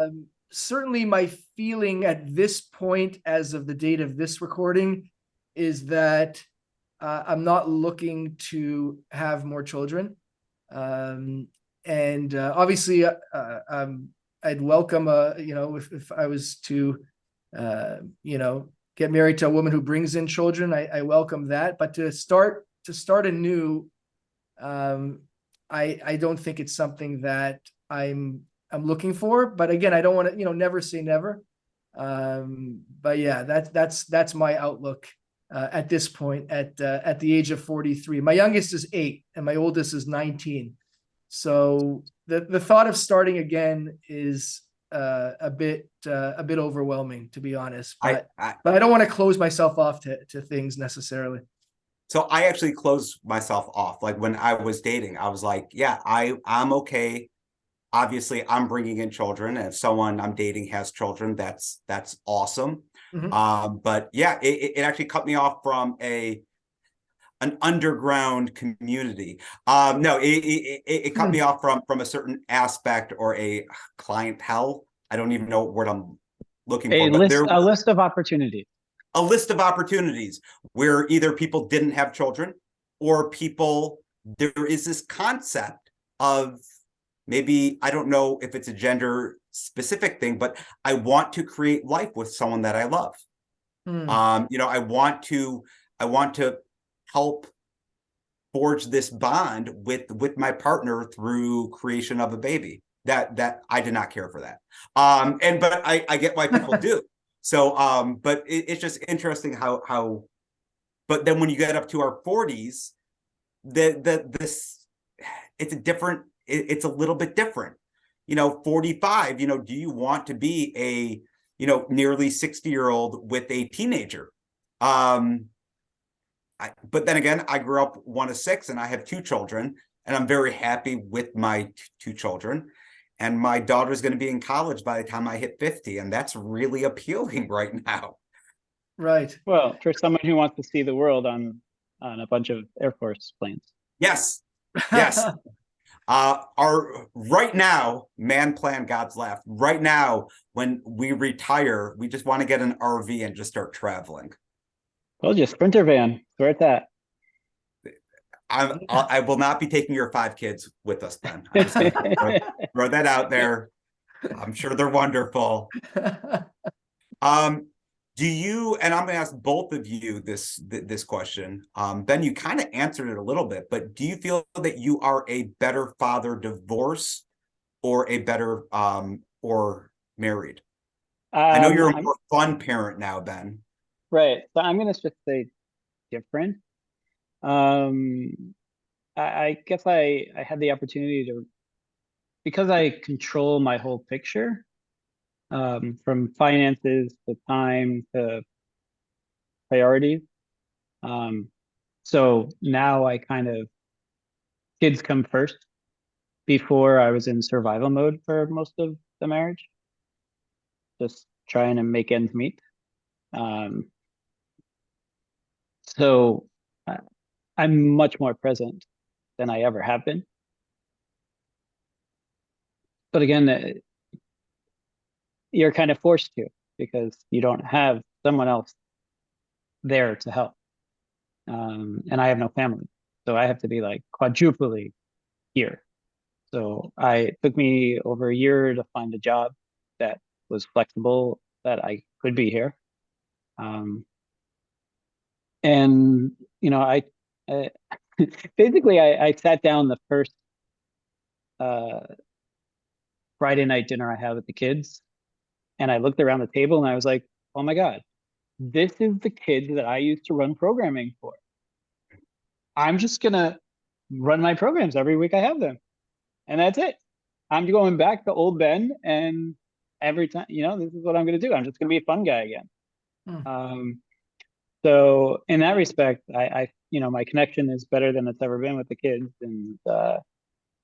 Certainly, my feeling at this point, as of the date of this recording, is that I'm not looking to have more children. And obviously, I'd welcome, if I was to, get married to a woman who brings in children, I welcome that. But to start anew, I don't think it's something that I'm looking for. But again, I don't want to, never say never. But yeah, that's my outlook at this point at the age of 43. My youngest is 8 and my oldest is 19. So the thought of starting again is a bit overwhelming, to be honest. But I don't want to close myself off to things necessarily. So I actually closed myself off. Like when I was dating, I was like, yeah, I'm okay. Obviously, I'm bringing in children, and if someone I'm dating has children, that's awesome. But yeah, it actually cut me off from an underground community. No, it cut me off from a certain aspect or a clientele. I don't even know what word I'm looking for, but there A list of opportunities. A list of opportunities where either people didn't have children or there is this concept of, maybe, I don't know if it's a gender specific thing, but I want to create life with someone that I love. I want to help forge this bond with my partner through creation of a baby. That I did not care for that. But I get why people do. So, but it's just interesting how, but then when you get up to our 40s, it's a little bit different. 45, do you want to be a, nearly 60-year-old with a teenager? But then again, I grew up one of 6 and I have 2 children, and I'm very happy with my 2 children. And my daughter's going to be in college by the time I hit 50. And that's really appealing right now. Right. Well, for someone who wants to see the world on a bunch of Air Force planes. Yes. Yes. Our right now, man plan God's laugh. Right now, when we retire, we just want to get an RV and just start traveling. Well, just Sprinter van. Where it's at. I will not be taking your 5 kids with us then. I'm just going to throw that out there. I'm sure they're wonderful. Do you, and I'm going to ask both of you this question. Ben, you kind of answered it a little bit, but do you feel that you are a better father divorced or a better or married? I know you're a more fun parent now, Ben. Right. So I'm going to just say different. I guess I had the opportunity to, because I control my whole picture, from finances to time to priorities. So now I kind of, kids come first. Before I was in survival mode for most of the marriage, just trying to make ends meet. So I'm much more present than I ever have been. But again, you're kind of forced to, because you don't have someone else there to help. And I have no family. So I have to be like quadruply here. So it took me over a year to find a job that was flexible, that I could be here. And, you know, I basically, I sat down the first Friday night dinner I had with the kids, and I looked around the table and I was like, oh my God, this is the kids that I used to run programming for. I'm just gonna run my programs every week I have them. And that's it. I'm going back to old Ben, and every time, you know, this is what I'm gonna do. I'm just gonna be a fun guy again. So in that respect, you know, my connection is better than it's ever been with the kids. And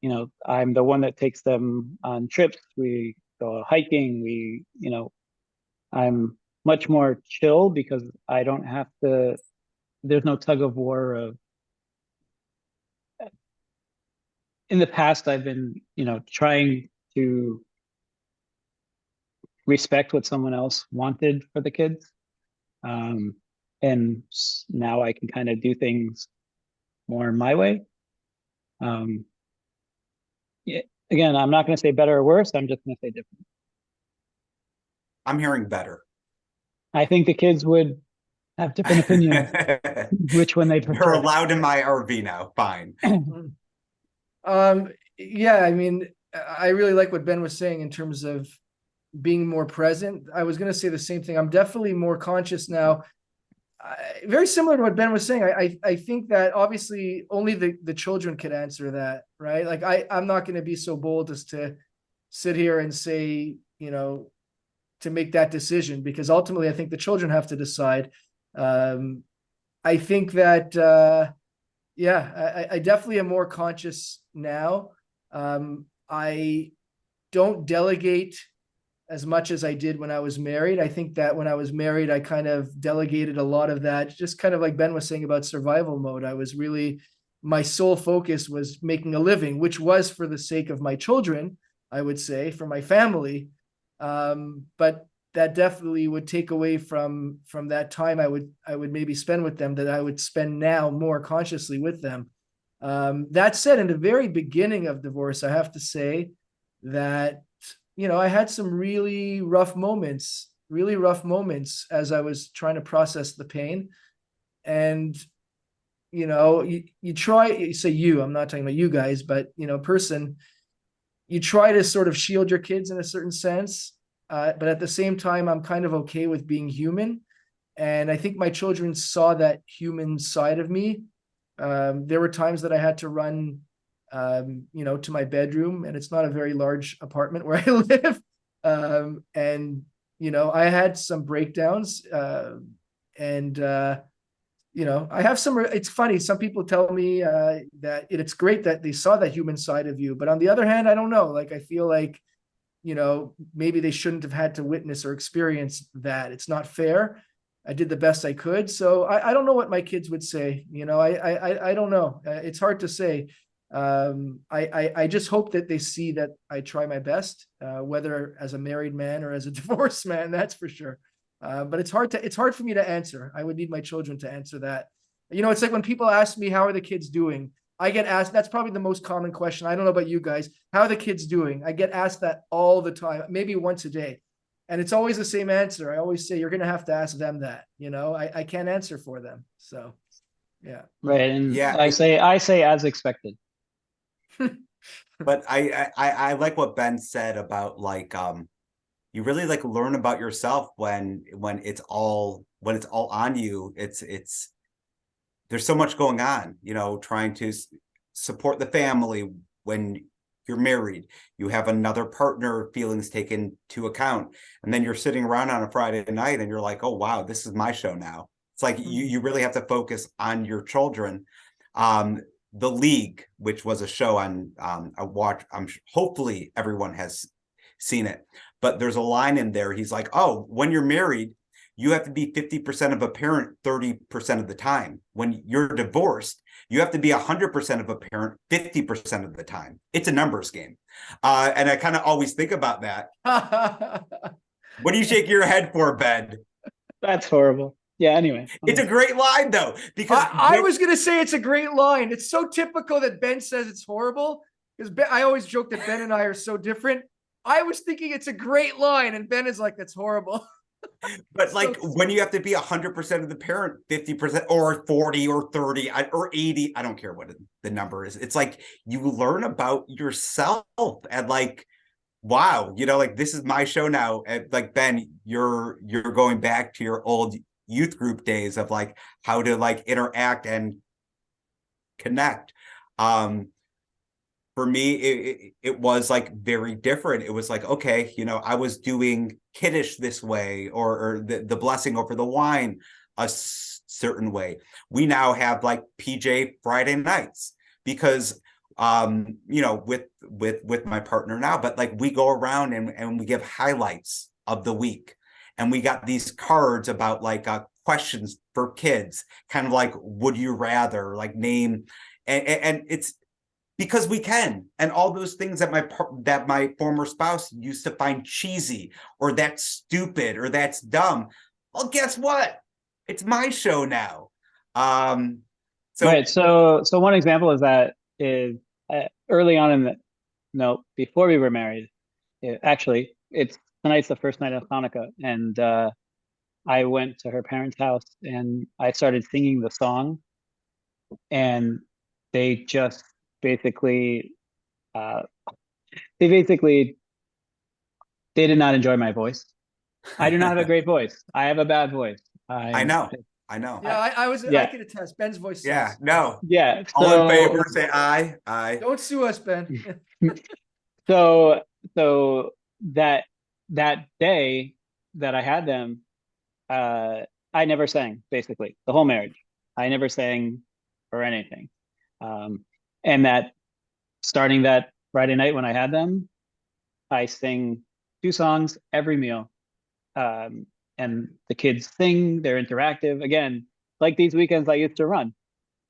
you know, I'm the one that takes them on trips. We go hiking. You know, I'm much more chill because I don't have to, there's no tug of war of, in the past, I've been, you know, trying to respect what someone else wanted for the kids. And now I can kind of do things more my way. Yeah, again, I'm not going to say better or worse. I'm just going to say different. I'm hearing better. I think the kids would have different opinions, which one they prefer. You're allowed in my RV now. Fine. Yeah, I mean, I really like what Ben was saying in terms of being more present. I was going to say the same thing. I'm definitely more conscious now. Very similar to what Ben was saying. I think that obviously only the children could answer that, right? Like I'm not going to be so bold as to sit here and say, you know, to make that decision, because ultimately I think the children have to decide. I think that yeah, I definitely am more conscious now. I don't delegate as much as I did when I was married. I think that when I was married, I kind of delegated a lot of that, just kind of like Ben was saying about survival mode. I was really, my sole focus was making a living, which was for the sake of my children, I would say, for my family. But that definitely would take away from that time I would maybe spend with them, that I would spend now more consciously with them. That said, in the very beginning of divorce, I have to say that, you know, I had some really rough moments as I was trying to process the pain. And, you know, you try, you say you, I'm not talking about you guys, but, you know, you try to sort of shield your kids in a certain sense. But at the same time, I'm kind of okay with being human. And I think my children saw that human side of me. There were times that I had to run, you know, to my bedroom, and it's not a very large apartment where I live. And, you know, I had some breakdowns, and, you know, I have some, it's funny. Some people tell me that it's great that they saw that human side of you. But on the other hand, I don't know, like, I feel like, you know, maybe they shouldn't have had to witness or experience that. It's not fair. I did the best I could. So I don't know what my kids would say. I don't know. It's hard to say. I just hope that they see that I try my best, whether as a married man or as a divorced man, that's for sure. But it's hard for me to answer. I would need my children to answer that. It's like when people ask me, how are the kids doing? I get asked, that's probably the most common question. I don't know about you guys. How are the kids doing? I get asked that all the time, maybe once a day. And it's always the same answer. I always say, you're going to have to ask them that. I can't answer for them. So, yeah. Right. And Yeah, I say as expected. but I like what Ben said about like you really like learn about yourself when it's all on you. It's there's so much going on, trying to support the family when you're married. You have another partner feelings taken to account, and then you're sitting around on a Friday night and you're like, oh wow, this is my show now. It's like you really have to focus on your children. The League, which was a show on I watch, hopefully everyone has seen it, but there's a line in there. He's like, oh, when you're married, you have to be 50% of a parent 30% of the time. When you're divorced, you have to be 100% of a parent 50% of the time. It's a numbers game. And I kind of always think about that. What do you shake your head for, Ben? That's horrible. Yeah, anyway. It's a great line, though, because I was going to say it's a great line. It's so typical that Ben says it's horrible, because I always joke that Ben and I are so different. I was thinking it's a great line, and Ben is like, that's horrible. But like when you have to be 100% of the parent, 50% or 40 or 30 or 80, I don't care what the number is. It's like you learn about yourself and like, wow, like this is my show now. And like Ben, you're going back to your old youth group days of like how to like interact and connect. For me, it was like very different. It was like, okay, I was doing kiddish this way, or the blessing over the wine a certain way. We now have like PJ Friday nights because with my partner now, but like we go around and we give highlights of the week, and we got these cards about like questions for kids, kind of like would you rather, like name, and it's because we can, and all those things that my former spouse used to find cheesy or that's stupid or that's dumb. Well, guess what? It's my show now. Right. So one example is early on before we were married. Actually, tonight's the first night of Hanukkah, and I went to her parents' house and I started singing the song, and they just basically they did not enjoy my voice. I do not have a great voice. I have a bad voice. I know. Yeah, I can attest. Ben's voice sucks. Yeah, no. Yeah. All in favor, say aye. Aye. Don't sue us, Ben. So that day that I had them, I never sang, basically the whole marriage. I never sang or anything. And that starting that Friday night when I had them, I sing 2 songs every meal. And the kids sing, they're interactive. Again, like these weekends I used to run.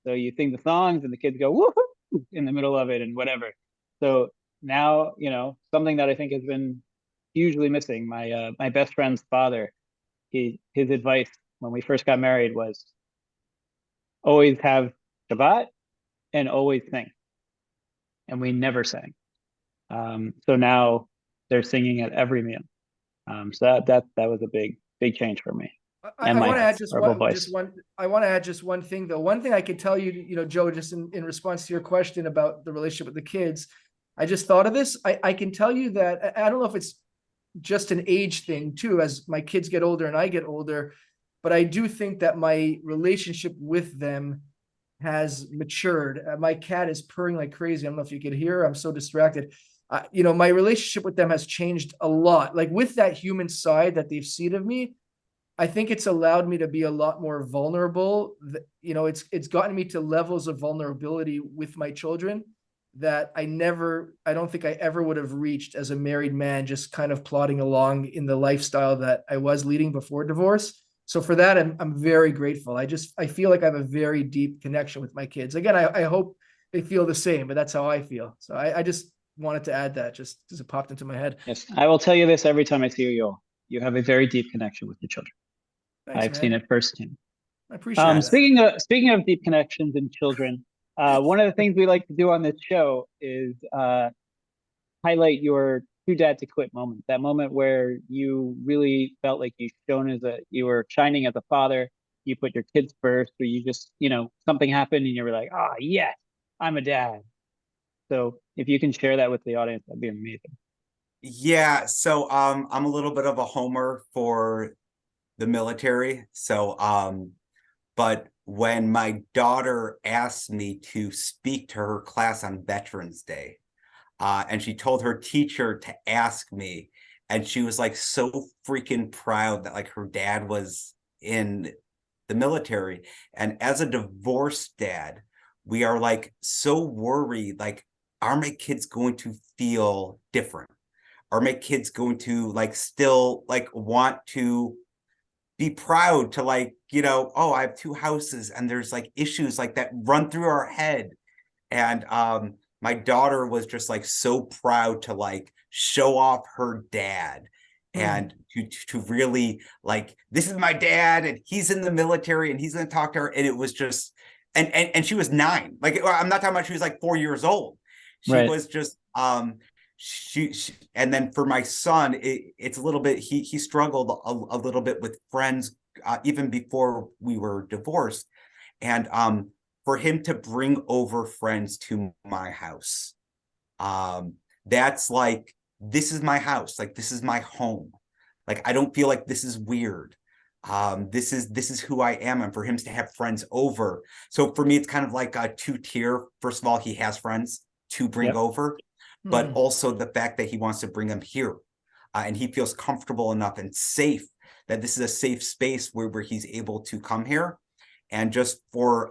So you sing the songs and the kids go woohoo in the middle of it and whatever. So now, something that I think has been hugely missing. My best friend's father, his advice when we first got married was always have Shabbat and always sing. And we never sang. So now they're singing at every meal. So that was a big change for me. I want to add I want to add just one thing though. One thing I can tell you, Joe, just in response to your question about the relationship with the kids, I just thought of this. I can tell you that I don't know if it's just an age thing too, as my kids get older and I get older, but I do think that my relationship with them has matured. My cat is purring like crazy. I don't know if you could hear. I'm so distracted. My relationship with them has changed a lot. Like with that human side that they've seen of me, I think it's allowed me to be a lot more vulnerable. It's gotten me to levels of vulnerability with my children that I don't think I ever would have reached as a married man, just kind of plodding along in the lifestyle that I was leading before divorce. So for that, I'm very grateful. I feel like I have a very deep connection with my kids. Again, I hope they feel the same, but that's how I feel. So I just wanted to add that just because it popped into my head. Yes, I will tell you this every time I see you, Yoel. You have a very deep connection with your children. Thanks, I've seen man. it firsthand. I appreciate that. Speaking of deep connections in children, one of the things we like to do on this show is highlight your too dad to quit moment. That moment where you really felt like you were shining as a father. You put your kids first, or you just something happened and you were like, ah, yes, I'm a dad. So if you can share that with the audience, that'd be amazing. Yeah, so I'm a little bit of a homer for the military. So but when my daughter asked me to speak to her class on Veterans Day, and she told her teacher to ask me, and she was like so freaking proud that like her dad was in the military. And as a divorced dad, we are like so worried, like, are my kids going to feel different? Are my kids going to like still like want to be proud to like, oh, I have two houses, and there's like issues like that run through our head. And my daughter was just like so proud to like show off her dad, and to really like, this is my dad and he's in the military and he's going to talk to her. And it was just, and she was 9. Like, I'm not talking about she was like 4 years old. She Right. was just she and then for my son, it's a little bit, he struggled a little bit with friends even before we were divorced. And for him to bring over friends to my house, that's like, this is my house, like this is my home, like I don't feel like this is weird. This is who I am. And for him to have friends over, so for me it's kind of like a 2-tier. First of all, he has friends to bring Yep. over, but also the fact that he wants to bring them here, and he feels comfortable enough and safe, that this is a safe space where he's able to come here. And just for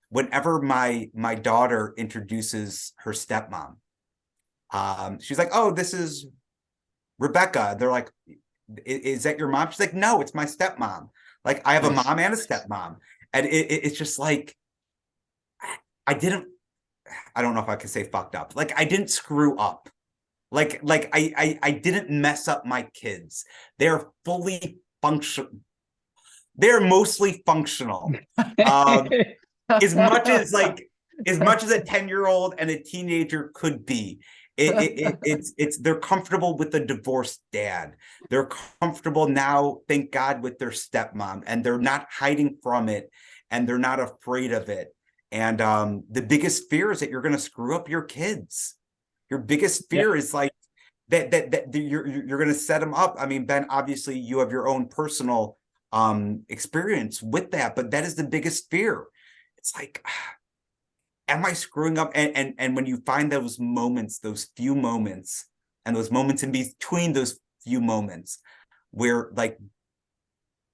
whenever my daughter introduces her stepmom, she's like, oh, this is Rebecca. They're like, is that your mom? She's like, no, it's my stepmom. Like, I have a mom and a stepmom. And it's just like, I don't know if I can say fucked up. Like, I didn't screw up. Like I didn't mess up my kids. They're fully functional. They're mostly functional. As much as a 10-year-old and a teenager could be. It's they're comfortable with the divorced dad. They're comfortable now, thank God, with their stepmom, and they're not hiding from it, and they're not afraid of it. And the biggest fear is that you're going to screw up your kids. Your biggest fear is like that you're going to set them up. I mean, Ben, obviously you have your own personal experience with that, but that is the biggest fear. It's like, am I screwing up? And when you find those moments, those few moments, and those moments in between those few moments where like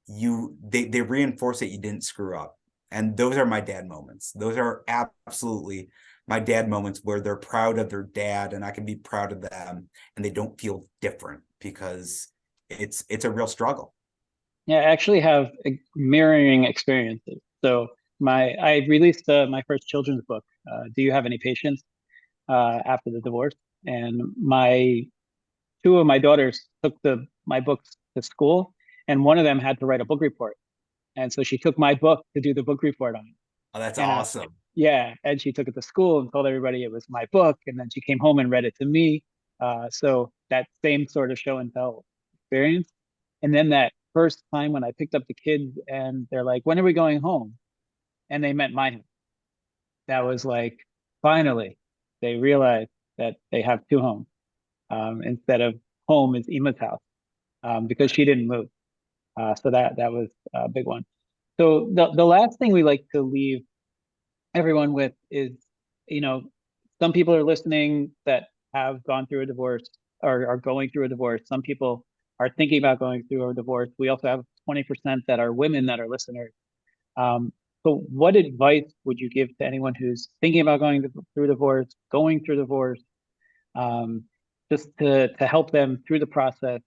they reinforce that you didn't screw up. And those are my dad moments. Those are absolutely my dad moments, where they're proud of their dad and I can be proud of them, and they don't feel different, because it's a real struggle. Yeah, I actually have mirroring experiences. So I released my first children's book, Do You Have Any Patience? After the divorce. And two of my daughters took my books to school, and one of them had to write a book report. And so she took my book to do the book report on. Oh, that's And awesome. yeah, and she took it to school and told everybody it was my book. And then she came home and read it to me. So that same sort of show and tell experience. And then that first time when I picked up the kids and they're like, when are we going home? And they meant my home. That was like, finally, they realized that they have two homes, instead of home is Emma's house, because she didn't move. So that was a big one. So the last thing we like to leave everyone with is, you know, some people are listening that have gone through a divorce or are going through a divorce. Some people are thinking about going through a divorce. We also have 20% that are women that are listeners. So what advice would you give to anyone who's thinking about through divorce, going through divorce, just to help them through the process?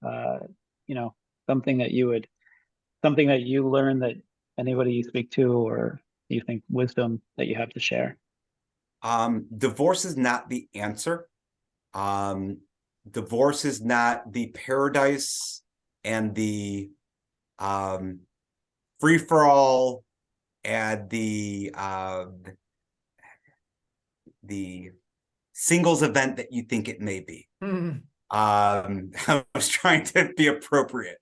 Uh, you know, something that you would something that you learned that anybody you speak to, or you think wisdom that you have to share? Divorce is not the answer. Divorce is not the paradise and the free for all and the singles event that you think it may be. I was trying to be appropriate.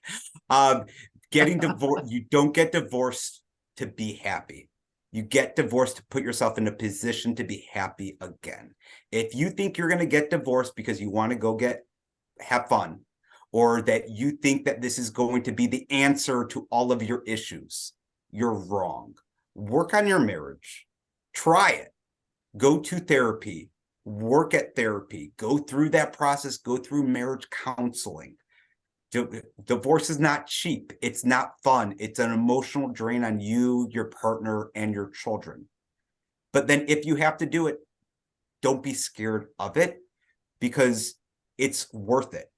Getting divorced, you don't get divorced to be happy. You get divorced to put yourself in a position to be happy again. If you think you're going to get divorced because you want to go have fun, or that you think that this is going to be the answer to all of your issues, you're wrong. Work on your marriage. Try it. Go to therapy. Work at therapy. Go through that process. Go through marriage counseling. Divorce is not cheap. It's not fun. It's an emotional drain on you, your partner, and your children. But then if you have to do it, don't be scared of it, because it's worth it.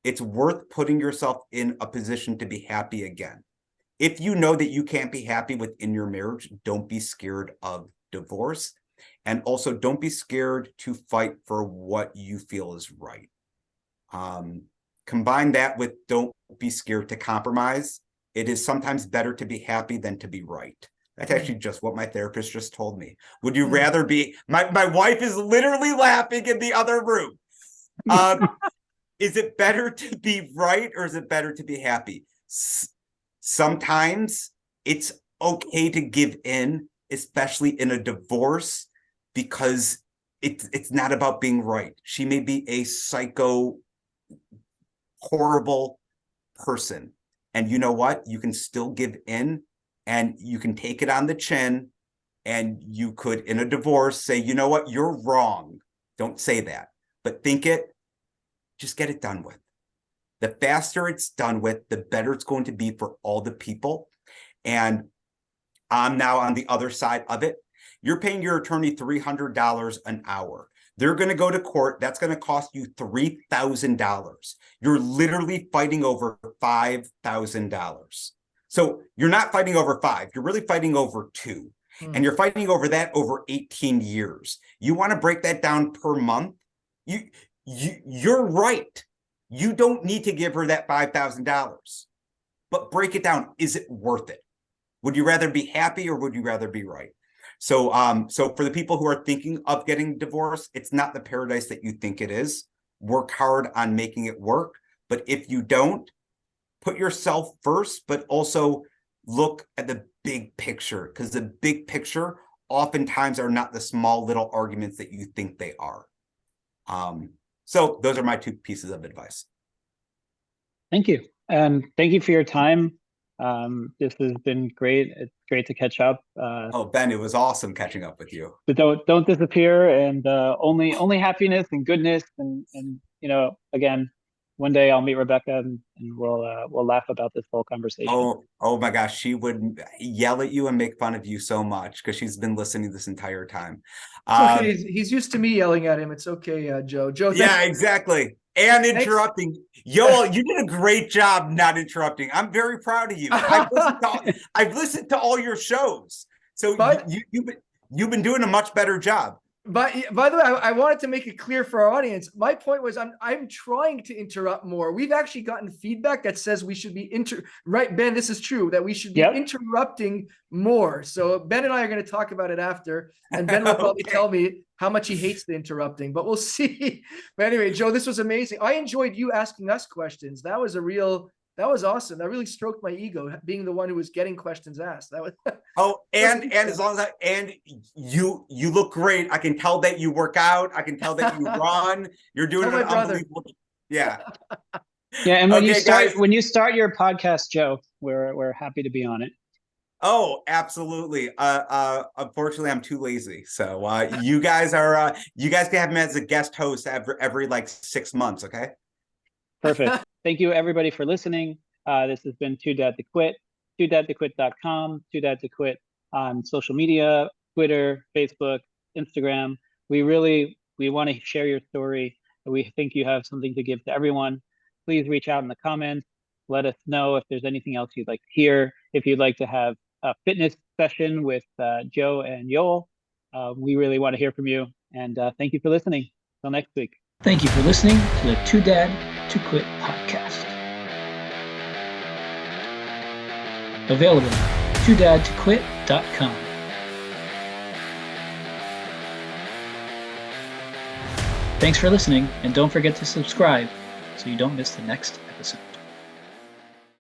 It's worth putting yourself in a position to be happy again. If you know that you can't be happy within your marriage, don't be scared of divorce. And also don't be scared to fight for what you feel is right. Combine that with don't be scared to compromise. It is sometimes better to be happy than to be right. That's actually just what my therapist just told me. Would you rather be, my wife is literally laughing in the other room. Is it better to be right, or is it better to be happy? Sometimes it's okay to give in, especially in a divorce, because it's not about being right. She may be a psycho, horrible person. And you know what? You can still give in, and you can take it on the chin, and you could, in a divorce, say, you know what? You're wrong. Don't say that, but think it. Just get it done with. The faster it's done with, the better it's going to be for all the people. And I'm now on the other side of it. You're paying your attorney $300 an hour. They're going to go to court. That's going to cost you $3,000. You're literally fighting over $5,000. So you're not fighting over five. You're really fighting over two. And you're fighting over that over 18 years. You want to break that down per month? You're right. You don't need to give her that $5,000, but break it down. Is it worth it? Would you rather be happy, or would you rather be right? So, so for the people who are thinking of getting divorced, it's not the paradise that you think it is. Work hard on making it work. But if you don't, put yourself first, but also look at the big picture, because the big picture oftentimes are not the small little arguments that you think they are. So those are my two pieces of advice. Thank you. And thank you for your time. This has been great. It's great to catch up. Oh, Ben, it was awesome catching up with you. But don't disappear, and only happiness and goodness, and you know, again, one day I'll meet Rebecca, and we'll laugh about this whole conversation. Oh my gosh, she would yell at you and make fun of you so much because she's been listening this entire time. It's okay. He's used to me yelling at him. It's okay, Joe. Yeah, exactly. And interrupting. Yoel, you did a great job not interrupting. I'm very proud of you. I've listened to all your shows. So you've been doing a much better job. But by the way, I wanted to make it clear for our audience. My point was I'm trying to interrupt more. We've actually gotten feedback that says we should be right, Ben, this is true, that we should be interrupting more. So Ben and I are going to talk about it after, and Ben will probably tell me how much he hates the interrupting, but we'll see. But anyway, Joe, this was amazing. I enjoyed you asking us questions. That was awesome. That really stroked my ego, being the one who was getting questions asked. That was and as long as you look great. I can tell that you work out. I can tell that you run. You're doing an unbelievable. Yeah. Yeah, and when you start your podcast, Joe, we're happy to be on it. Oh, absolutely. Unfortunately, I'm too lazy. So you guys can have me as a guest host every like 6 months. Okay. Perfect. Thank you, everybody, for listening. This has been Too Dad to Quit. toodadtoquit.com, Too Dad to Quit on social media, Twitter, Facebook, Instagram. We want to share your story. We think you have something to give to everyone. Please reach out in the comments. Let us know if there's anything else you'd like to hear. If you'd like to have a fitness session with Joe and Yoel, we really want to hear from you. And thank you for listening. Till next week. Thank you for listening to the Too Dad to Quit podcast. Available at toodadtoquit.com. Thanks for listening, and don't forget to subscribe so you don't miss the next episode.